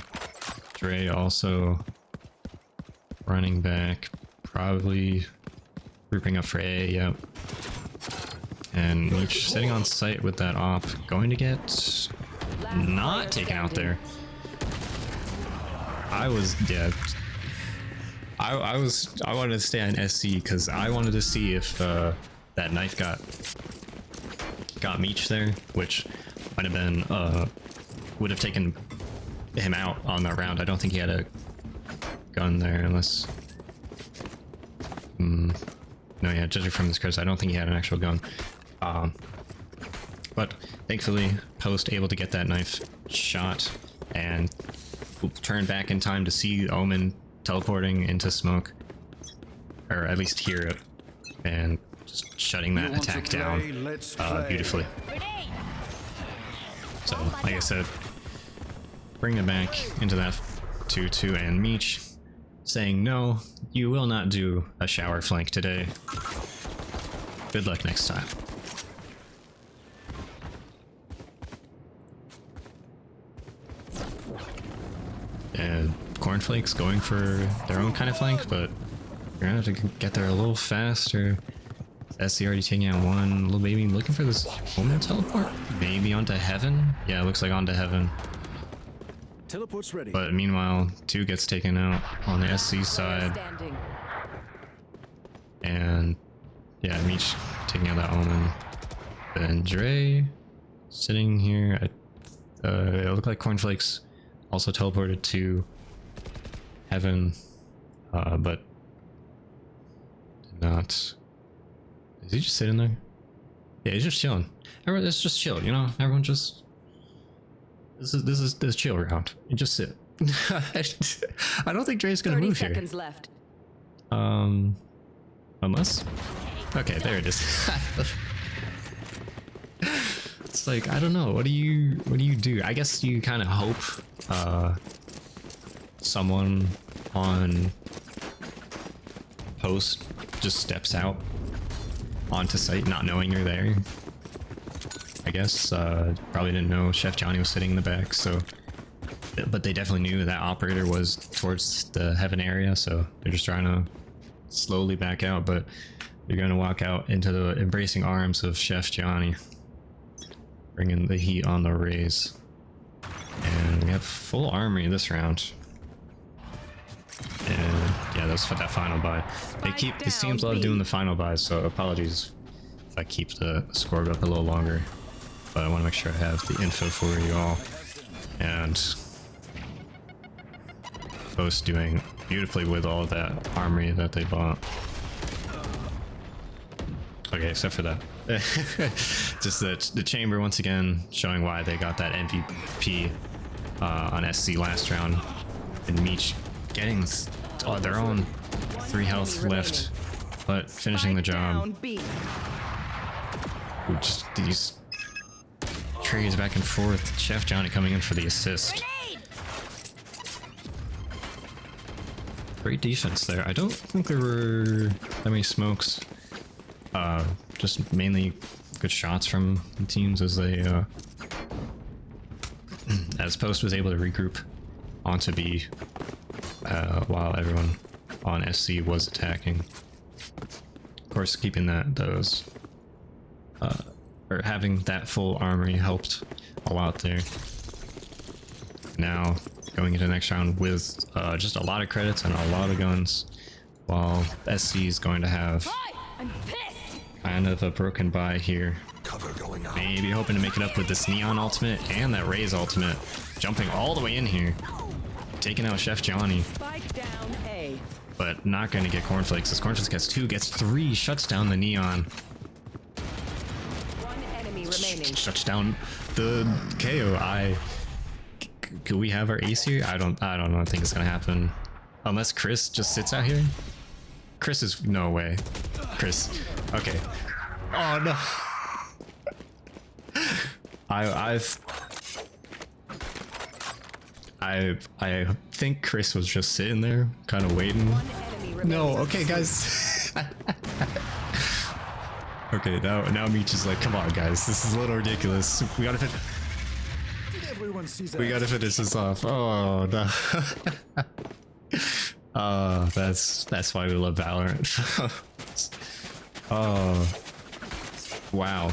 Dre also running back. Probably grouping up for A, yep. And Meech sitting on site with that op. Going to get not taken out there. I wanted to stay on SC because I wanted to see if that knife got Meech there, which might have been would have taken him out on that round. I don't think he had a gun there unless no, yeah, judging from this Chris, I don't think he had an actual gun. But thankfully Post able to get that knife shot and turn back in time to see Omen teleporting into smoke, or at least hear it, and just shutting that attack down beautifully. So, like I said, bring it back into that 2-2, and Meech saying, no, you will not do a shower flank today. Good luck next time. And Cornflakess going for their own kind of flank, but you're gonna have to get there a little faster. SC already taking out one. Little baby looking for this Omen teleport. Maybe onto heaven? Yeah, it looks like onto heaven. Teleport's ready. But meanwhile, 2 gets taken out on the SC side. And yeah, Meech taking out that Omen. Then Dre sitting here. It looked like Cornflakess also teleported to heaven, but did not. Is he just sitting there? Yeah, he's just chilling. Everyone, it's just chill, you know. Everyone just. This is chill round. You just sit. I don't think Dre's gonna move here. 30 seconds left. Unless. Okay, there it is. It's like, I don't know. What do you do? I guess you kind of hope someone on post just steps out onto site not knowing you're there. I guess probably didn't know Chef Johnny was sitting in the back, so but they definitely knew that operator was towards the heaven area, so they're just trying to slowly back out, but you're gonna walk out into the embracing arms of Chef Johnny, bringing the heat on the Rays. And we have full armory this round. And yeah, that's for that final buy. These teams love doing the final buys, so apologies if I keep the score up a little longer. But I want to make sure I have the info for you all. And Post doing beautifully with all that armory that they bought. Okay, except for that. Just the chamber once again showing why they got that MVP on SC last round. And Meech getting their own 3 health left, but finishing the job. Ooh, just these trades back and forth. Chef Johnny coming in for the assist. Great defense there. I don't think there were that many smokes. Just mainly good shots from the teams as they as Post was able to regroup onto B while everyone on SC was attacking. Of course, keeping those or having that full armory helped a lot there. Now going into the next round with just a lot of credits and a lot of guns, while SC is going to have kind of a broken buy here. Maybe hoping to make it up with this Neon ultimate and that Raze ultimate, jumping all the way in here, taking out Chef Johnny. But not going to get Cornflakes. As Cornflakes gets 2, gets 3, shuts down the Neon. One enemy remaining. Shuts down the KO. Could we have our ace here? I don't know. I think it's gonna happen. Unless Chris just sits out here. Chris is no way. Chris, Okay. Oh no. I think Chris was just sitting there, kind of waiting. One enemy remaining. No, okay, guys. Okay, now Meech is like, come on, guys, this is a little ridiculous. We gotta Everyone sees we gotta finish this off. Oh no. That's why we love Valorant. Oh, wow.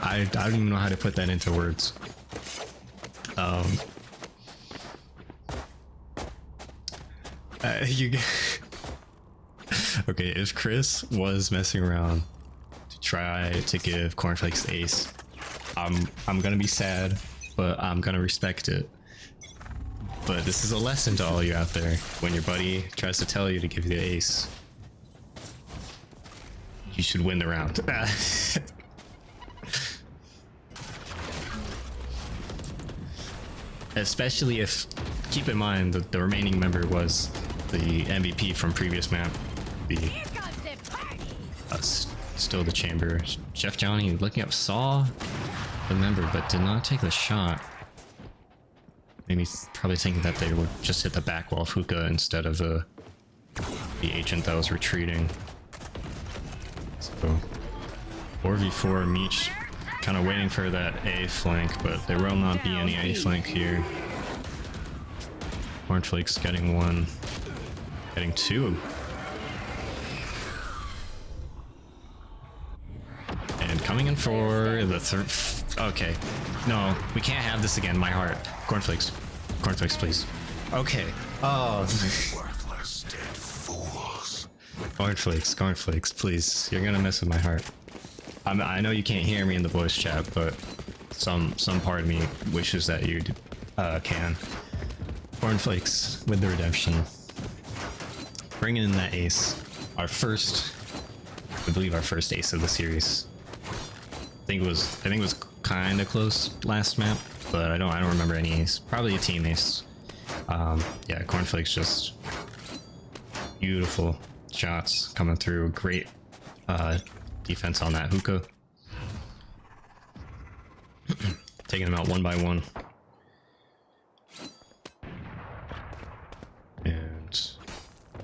I don't even know how to put that into words. Okay, if Chris was messing around to try to give Cornflakess the ace, I'm gonna be sad, but I'm gonna respect it. But this is a lesson to all you out there. When your buddy tries to tell you to give you the ace, you should win the round. Especially if, keep in mind that the remaining member was the MVP from previous map. Still the chamber. Chef Johnny looking up, saw the member but did not take the shot. Maybe probably thinking that they would just hit the back wall of hookah instead of the agent that was retreating. So 4v4 Meech kind of waiting for that A flank, but there will not be any A flank here. Cornflakess getting one, getting two. And coming in for the third. Okay, no, we can't have this again. My heart. Cornflakess, please. Okay. Oh. worthless dead fools. Cornflakes, please. You're gonna mess with my heart. I know you can't hear me in the voice chat, but some part of me wishes that you can. Cornflakes with the redemption. Bringing in that ace. I believe our first ace of the series. I think it was kind of close last map, but I don't remember any ace. Probably a team ace. Yeah, Cornflakes just beautiful shots coming through. Great defense on that hookah. Taking them out one by one. And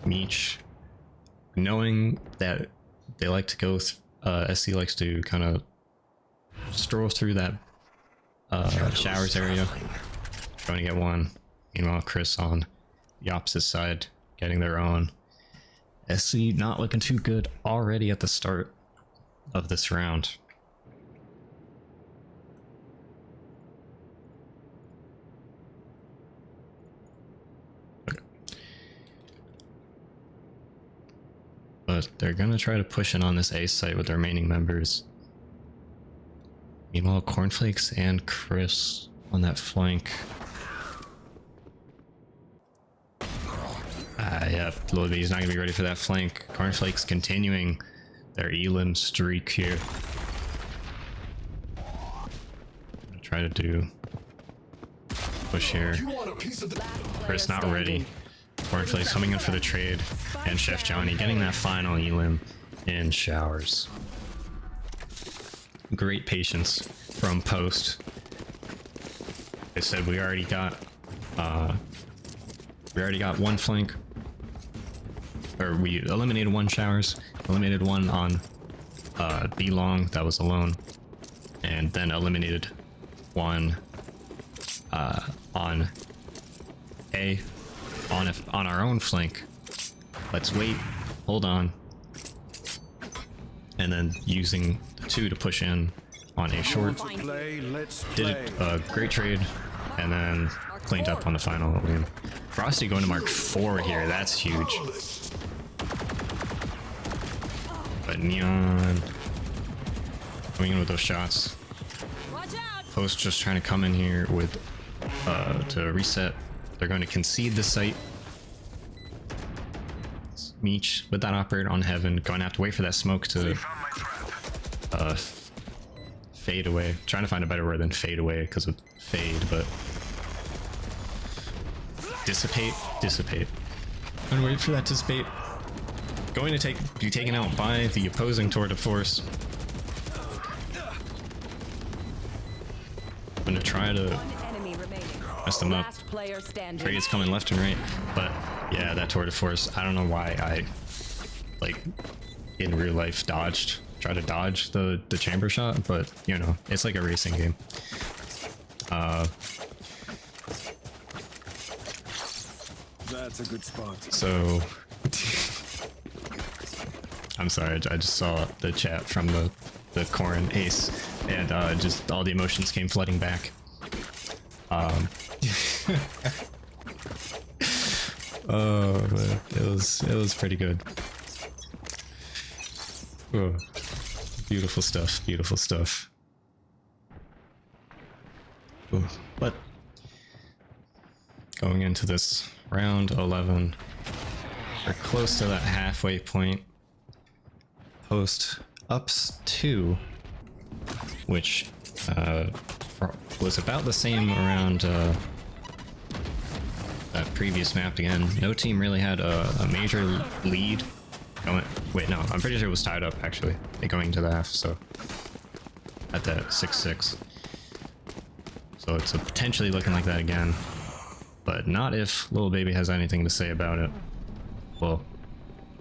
Meech, knowing that they like to go, SC likes to kind of stroll through that showers area, trying to get one. Meanwhile, Chris on the opposite side getting their own. SC not looking too good already at the start of this round. But they're gonna try to push in on this A site with the remaining members. Meanwhile, Cornflakes and Chris on that flank. Yeah, He's not gonna be ready for that flank. Cornflakes continuing their elim streak here. Gonna try to do push here. Chris not ready. Cornflakes coming in for the trade, and Chef Johnny getting that final elim in showers. Great patience from post. They said we already got one flank, or we eliminated one showers, eliminated one on B long that was alone, and then eliminated one on A on our own flank. Let's wait, hold on, and then using the two to push in on A short. Did a great trade, and then cleaned up on the final win. Frosty going to mark 4 here, that's huge. But Neon coming in with those shots. Post just trying to come in here with to reset. They're going to concede the site. Meech with that operator on heaven, going to have to wait for that smoke to fade away. Trying to find a better word than fade away because of fade, but dissipate. I'm gonna wait for that to dissipate. going to be taken out by the opposing tour de force. I'm gonna try to One enemy remaining. mess them up. Last player standing. Trades coming left and right, but yeah, that tour de force. I don't know why I like in real life try to dodge the chamber shot, but you know, it's like a racing game. That's a good spot. So I'm sorry, I just saw the chat from the Corn Ace, and just all the emotions came flooding back. Oh man, it was pretty good. Oh, beautiful stuff, beautiful stuff. Ooh, but going into this round 11, we're close to that halfway point. Post ups 2, which was about the same around that previous map again. No team really had a major lead. Wait, no, I'm pretty sure it was tied up actually, going into the half, so at that 6-6. So it's potentially looking like that again, but not if Little Baby has anything to say about it. Well,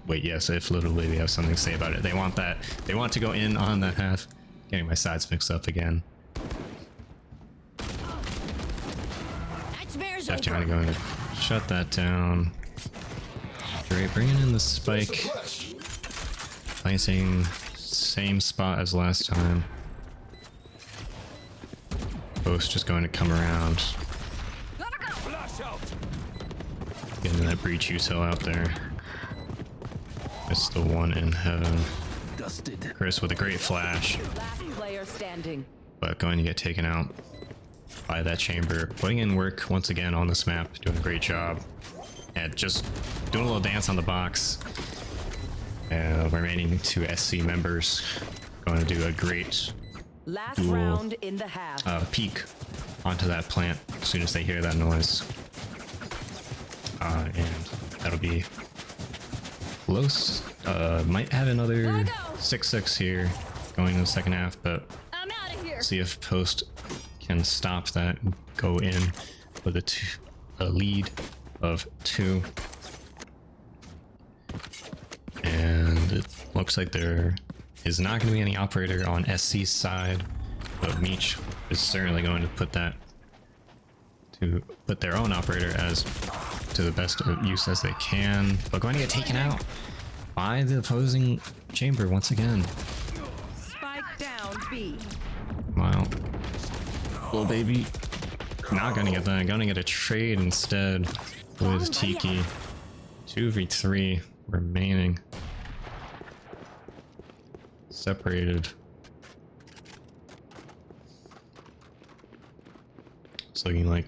wait, yes, if Little Baby has something to say about it. They want that. They want to go in on that half. Getting my sides mixed up again. That's Johnny going to shut that down. Great, bringing in the spike. Placing same spot as last time. Ghost just going to come around. Getting that breach util out there. It's the one in heaven. Chris with a great flash. Last player standing. But going to get taken out by that chamber. Putting in work once again on this map. Doing a great job. And just doing a little dance on the box. And remaining 2 SC members going to do a great Last dual round in the half. peek onto that plant as soon as they hear that noise. And that'll be close. Might have another 6-6 here going in the second half, but I'm out of here. see if Post can stop that and go in with a lead of 2. And it looks like there is not going to be any operator on SC's side, but Meech is certainly going to put their own operator as to the best use as they can, but going to get taken out by the opposing chamber once again. Spike down B. Wow. Little Baby not gonna get that, gonna get a trade instead with Tiki. 2v3 remaining. Separated. It's looking like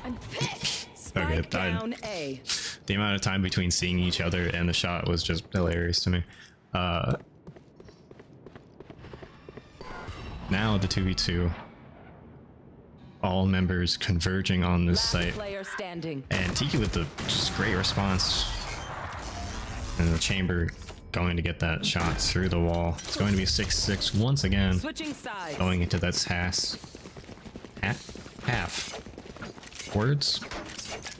I'm pissed. okay, Spike down A. the amount of time between seeing each other and the shot was just hilarious to me. Now the 2v2. All members converging on this Last site. player standing. And Tiki with the just great response. And the chamber going to get that shot through the wall. It's going to be 6-6 once again. Switching sides. Going into that half. Words?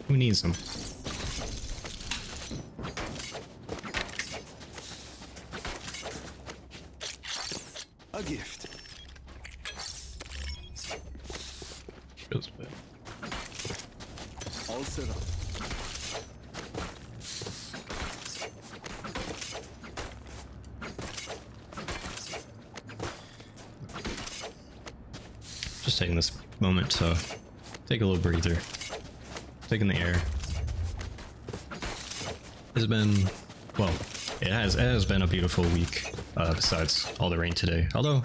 Who needs them? A gift. Feels bad. All set up. Just taking this moment to take a little breather. Taking the air. It's been, well, it has been a beautiful week, besides all the rain today. Although,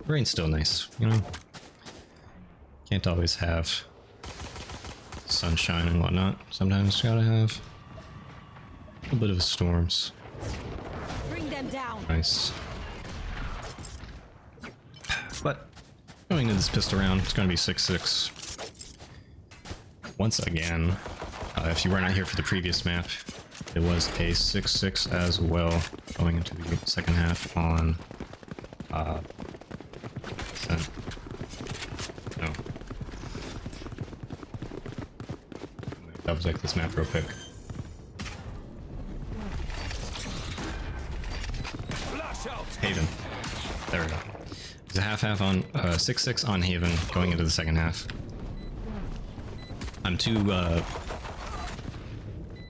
the rain's still nice, you know? Can't always have sunshine and whatnot. Sometimes you gotta have a little bit of storms. Bring them down. Nice. But going into this pistol round, it's going to be 6-6. Once again, If you were not here for the previous map, it was a 6-6 as well, going into the second half on no. Double check this map real quick. Haven. There we go. It's a half-half on 6-6 on Haven going into the second half. I'm too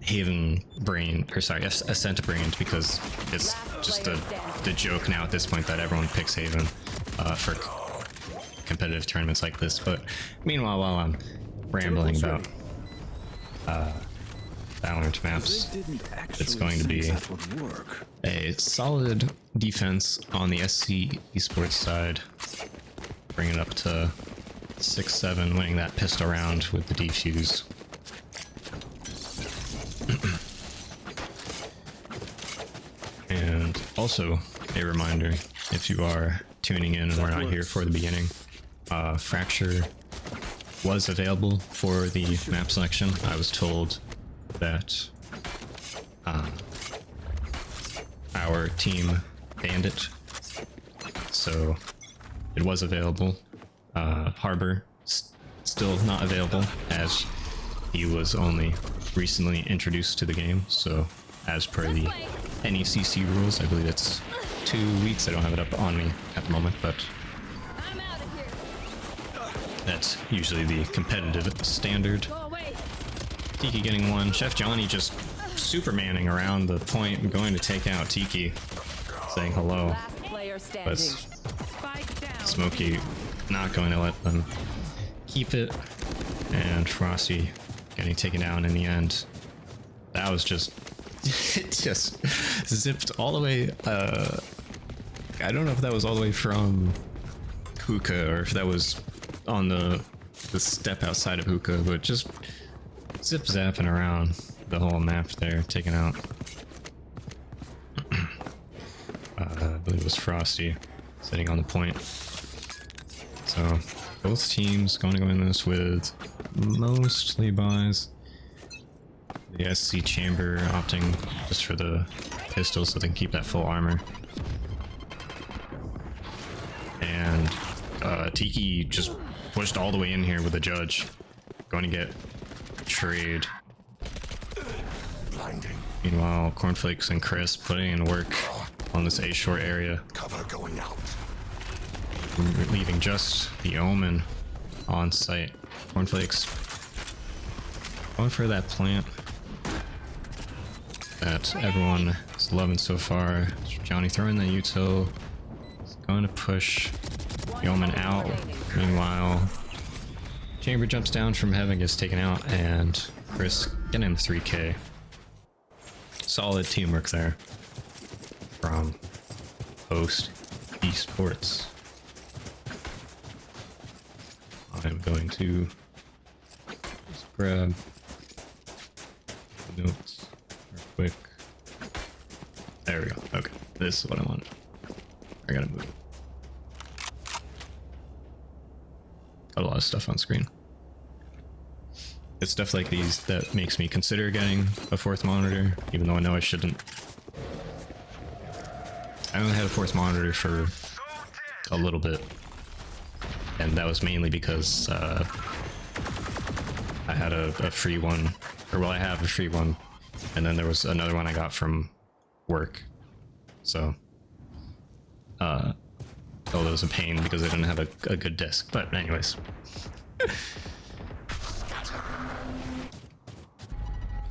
Haven brain, or sorry, Ascent brained, because it's just the joke now at this point that everyone picks Haven for competitive tournaments like this. But meanwhile, while I'm rambling about Valorant maps, it's going to be a solid defense on the SC Esports side, bring it up to 6-7, winning that pistol round with the defuse. And also a reminder, if you are tuning in and we're not here for the beginning, Fracture was available for the map selection. I was told that our team banned it, so it was available. Harbor still not available, as he was only recently introduced to the game, so as per the NECC rules, I believe it's 2 weeks. I don't have it up on me at the moment, but I'm out of here. that's usually the competitive standard. Go away. Tiki getting one. Chef Johnny just supermaning around the point, going to take out Tiki, saying hello. Last player standing. But Spike down. Smokey not going to let them keep it, and Frosty getting taken down in the end. That was just it just zipped all the way. I don't know if that was all the way from Hookah or if that was on the step outside of Hookah, but just zip zapping around the whole map there, taking out I believe it was Frosty sitting on the point. So both teams going to go in this with mostly buys. The SC Chamber opting just for the pistol so they can keep that full armor. And Tiki just pushed all the way in here with the judge. Going to get trade. Blinding. Meanwhile, Cornflakess and Chris putting in work on this A short area. Cover going out. Leaving just the Omen on site. Cornflakes going for that plant that everyone is loving so far. Johnny throwing the util. He's going to push the Omen out. Meanwhile, Chamber jumps down from heaven, gets taken out, and Chris getting him 3k. Solid teamwork there from host Esports. I'm going to just grab the notes real quick. There we go. Okay, this is what I want. I gotta move. Got a lot of stuff on screen. It's stuff like these that makes me consider getting a fourth monitor, even though I know I shouldn't. I only had a fourth monitor for a little bit, and that was mainly because I had a free one, or well, I have a free one, and then there was another one I got from work. So, oh, that was a pain because I didn't have a good desk. But anyways.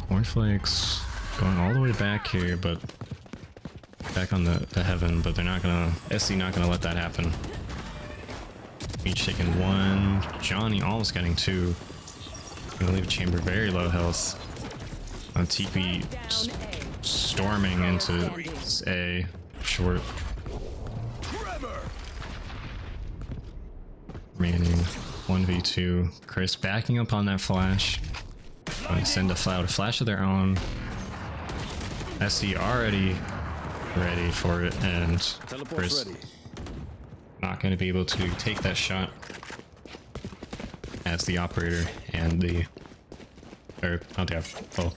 Cornflakes going all the way back here, but back on the heaven, but they're not gonna, SC not gonna let that happen. Meech taking one, Johnny almost getting two. Gonna leave Chamber very low health. On TP just storming into A short. Remaining 1v2. Chris backing up on that flash. Going to send a flash of their own. SC already ready for it, and Chris not going to be able to take that shot as the operator and the Or not the oh,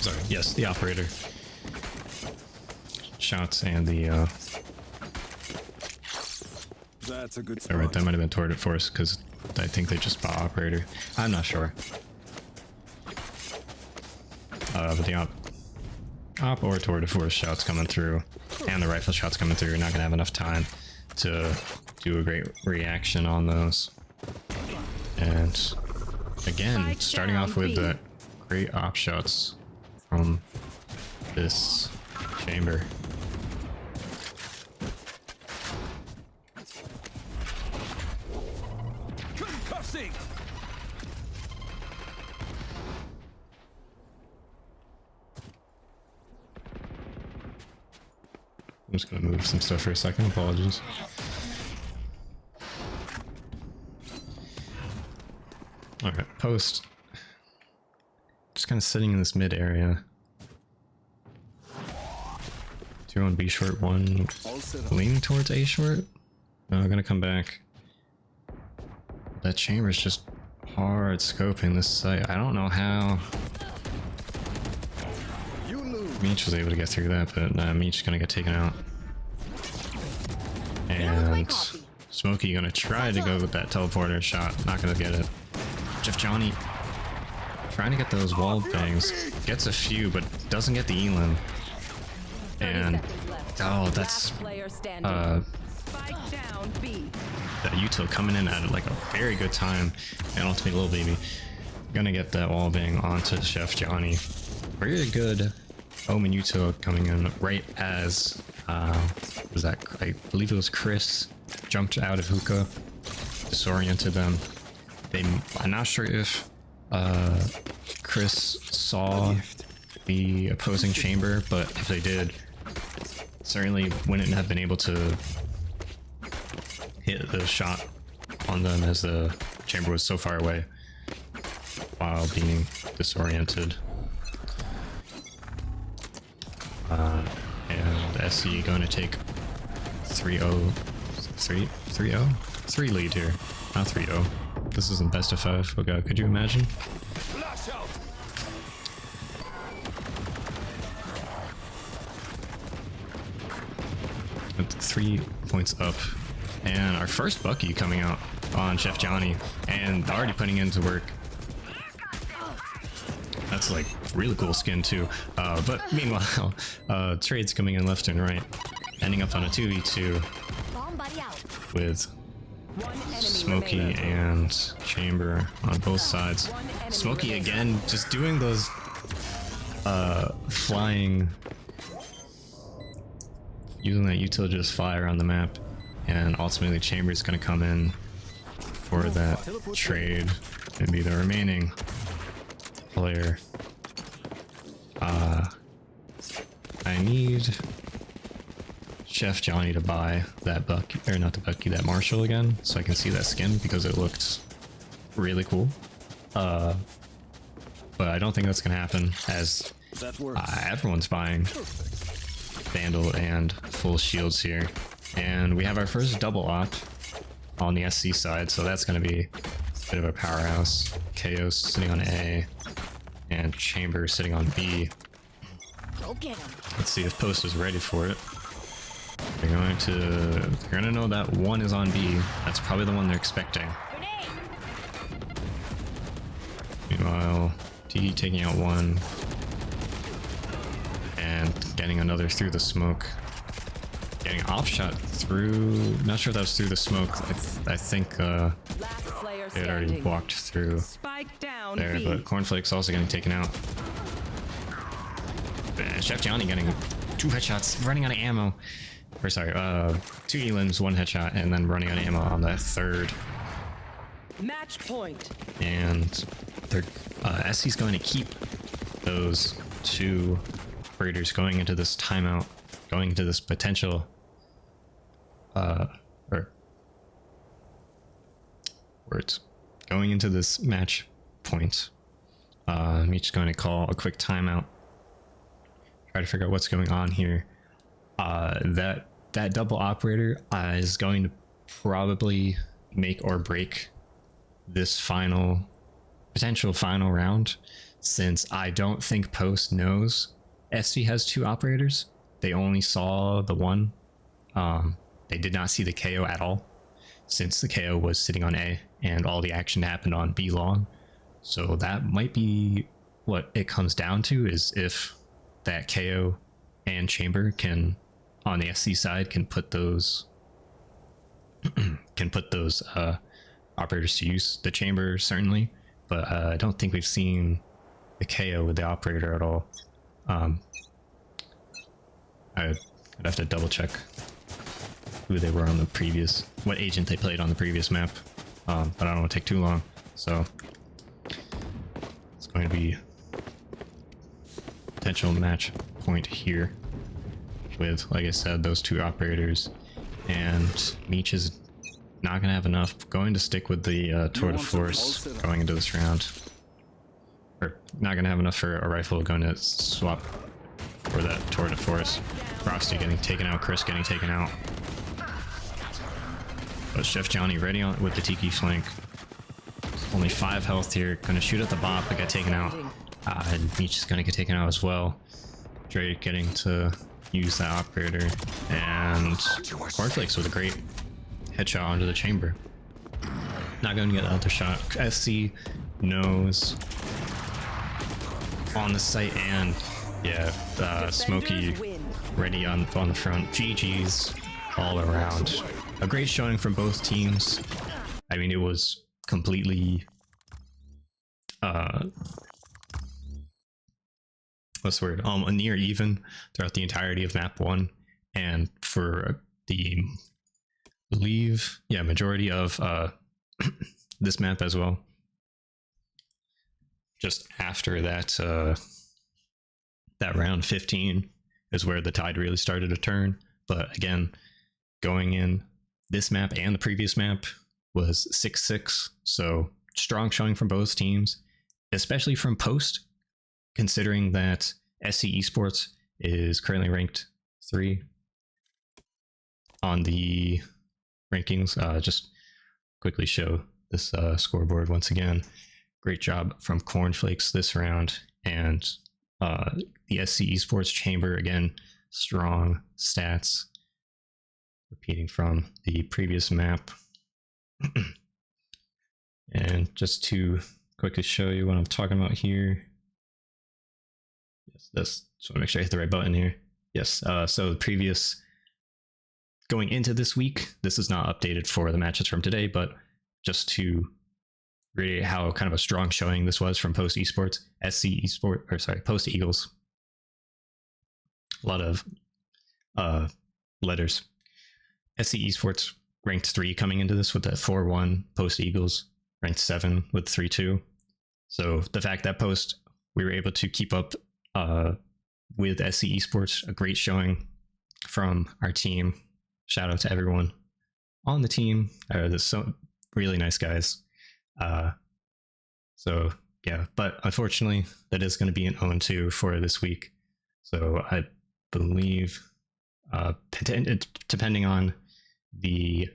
sorry. Yes, the operator. Shouts and the That's a good all spot. right, that might have been Torrid Force because I think they just bought operator. I'm not sure. But the op or Torrid Force shouts coming through, and the rifle shots coming through. You're not gonna have enough time to do a great reaction on those. And again, starting off with the great op shots from this chamber. Concussing. I'm just gonna move some stuff for a second. Apologies. Alright, post. Just kind of sitting in this mid area. 2 on B short, 1 All set up. leaning towards A short. No, I'm gonna come back. That chamber's just hard scoping this site. I don't know how You lose. Meech was able to get through that, but Meech is gonna get taken out. And Smokey gonna try to go with that teleporter shot. Not gonna get it. Johnny trying to get those wall bangs. Gets a few, but doesn't get the elim. 30 And seconds left. oh, that's Last player standing. Spike down B. that util coming in at like a very good time. And ultimately, little baby gonna get that wall bang onto Chef Johnny. Very good Omen util coming in right as was that, I believe it was Chris, jumped out of hookah, disoriented them. I'm not sure if Chris saw the opposing chamber, but if they did, certainly wouldn't have been able to hit the shot on them as the chamber was so far away while being disoriented. And SC going to take 3-0, 3 lead here, not 3-0. This isn't best of 5. Oh god, could you imagine? Flash out. At 3 points up. And our first Bucky coming out on Chef Johnny, and already putting into work. That's like really cool skin too. But meanwhile, trades coming in left and right, ending up on a 2v2 Bomb buddy out. with One enemy Smokey remaining. and Chamber on both sides. One enemy Smokey remaining. again, just doing those flying, using that util to just fly around the map, and ultimately Chamber's gonna come in for that trade and be the remaining player. I need Chef Johnny to buy that Bucky, or not the Bucky, that Marshall again, so I can see that skin because it looked really cool. But I don't think that's gonna happen as That works. everyone's buying Vandal and full shields here. And we have our first double op on the SC side, so that's gonna be a bit of a powerhouse. Chaos sitting on A, and Chamber sitting on B. Go get him. Let's see if Post is ready for it. They're gonna know that one is on B. That's probably the one they're expecting. Grenade. Meanwhile, T taking out one and getting another through the smoke. Getting off shot through. Not sure if that was through the smoke. I think Last player they had already standing. walked through Spike down there, B. but Cornflakess also getting taken out. Chef Johnny getting 2 headshots, running out of ammo. Or sorry, 2 elims, 1 headshot, and then running out of ammo on that third. Match point. And they're, SC's going to keep those 2 raiders going into this timeout, going into this potential, going into this match point. Meech is going to call a quick timeout. Try to figure out what's going on here. That double operator is going to probably make or break this final potential final round, since I don't think Post knows SV has 2 operators. They only saw the one. They did not see the KO at all, since the KO was sitting on A and all the action happened on B long. So that might be what it comes down to, is if that KO and Chamber can, on the SC side, can put those operators to use. The Chamber certainly, but I don't think we've seen the KO with the operator at all. I'd have to double check who they were on the previous, what agent they played on the previous map, but I don't want to take too long, so it's going to be potential match point here with, like I said, those 2 operators, and Meech is not going to have enough. Going to stick with the tour de force going into this round, or not going to have enough for a rifle. Going to swap for that tour de force. Frosty getting taken out, Chris getting taken out. But Chef Johnny ready on with the Tiki flank. Only 5 health here. Gonna shoot at the bot, but get taken out. And Meech is gonna get taken out as well. Drake getting to use that operator. And Cornflakess with a great headshot onto the chamber. Not gonna get another shot. SC knows on the site, and yeah, Smokey ready on the front. GG's all around. A great showing from both teams. I mean, it was completely what's the word? A near even throughout the entirety of map 1, and for the majority of this map as well. Just after that that round 15 is where the tide really started to turn. But again, going in this map and the previous map was 6-6, so strong showing from both teams, especially from Post, considering that SC Esports is currently ranked 3 on the rankings. Just quickly show this scoreboard once again. Great job from Cornflakess this round, and the SC Esports Chamber, again, strong stats, repeating from the previous map. And just to quickly show you what I'm talking about here. Yes, just want to make sure I hit the right button here. Yes, so the previous, going into this week, this is not updated for the matches from today, but just to reiterate how kind of a strong showing this was from Post Esports, Post Eagles. A lot of letters. SC Esports ranked 3 coming into this with that 4-1. Post Eagles ranked 7 with 3-2. So the fact that Post, we were able to keep up with SC Esports, a great showing from our team. Shout out to everyone on the team. There's so really nice guys. So yeah, but unfortunately that is going to be an 0-2 for this week. So I believe depending on the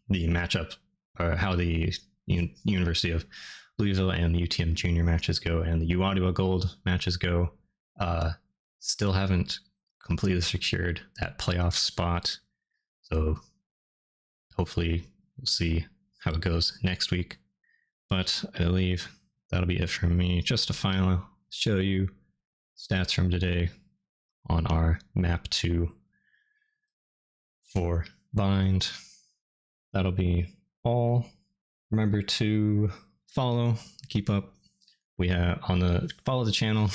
the matchup, or how the University of Louisville and the UTM junior matches go and the UADUA Gold matches go, still haven't completely secured that playoff spot. So hopefully we'll see how it goes next week. But I believe that'll be it from me. Just to finally show you stats from today on our map 2 for Bind. That'll be all. Remember to follow, keep up. We have follow the channel,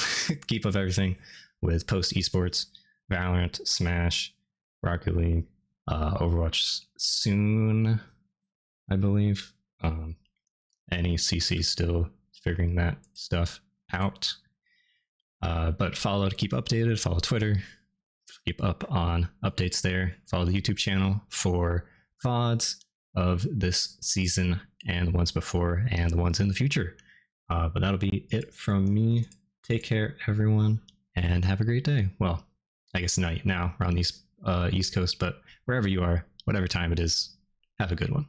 keep up everything with Post Esports, Valorant, Smash, Rocket League, Overwatch soon, I believe. NECC still figuring that stuff out. But follow to keep updated, follow Twitter, keep up on updates there, follow the YouTube channel for VODs of this season and the ones before and the ones in the future. But that'll be it from me. Take care, everyone, and have a great day. Well, I guess night now. We're on the East Coast, but wherever you are, whatever time it is, have a good one.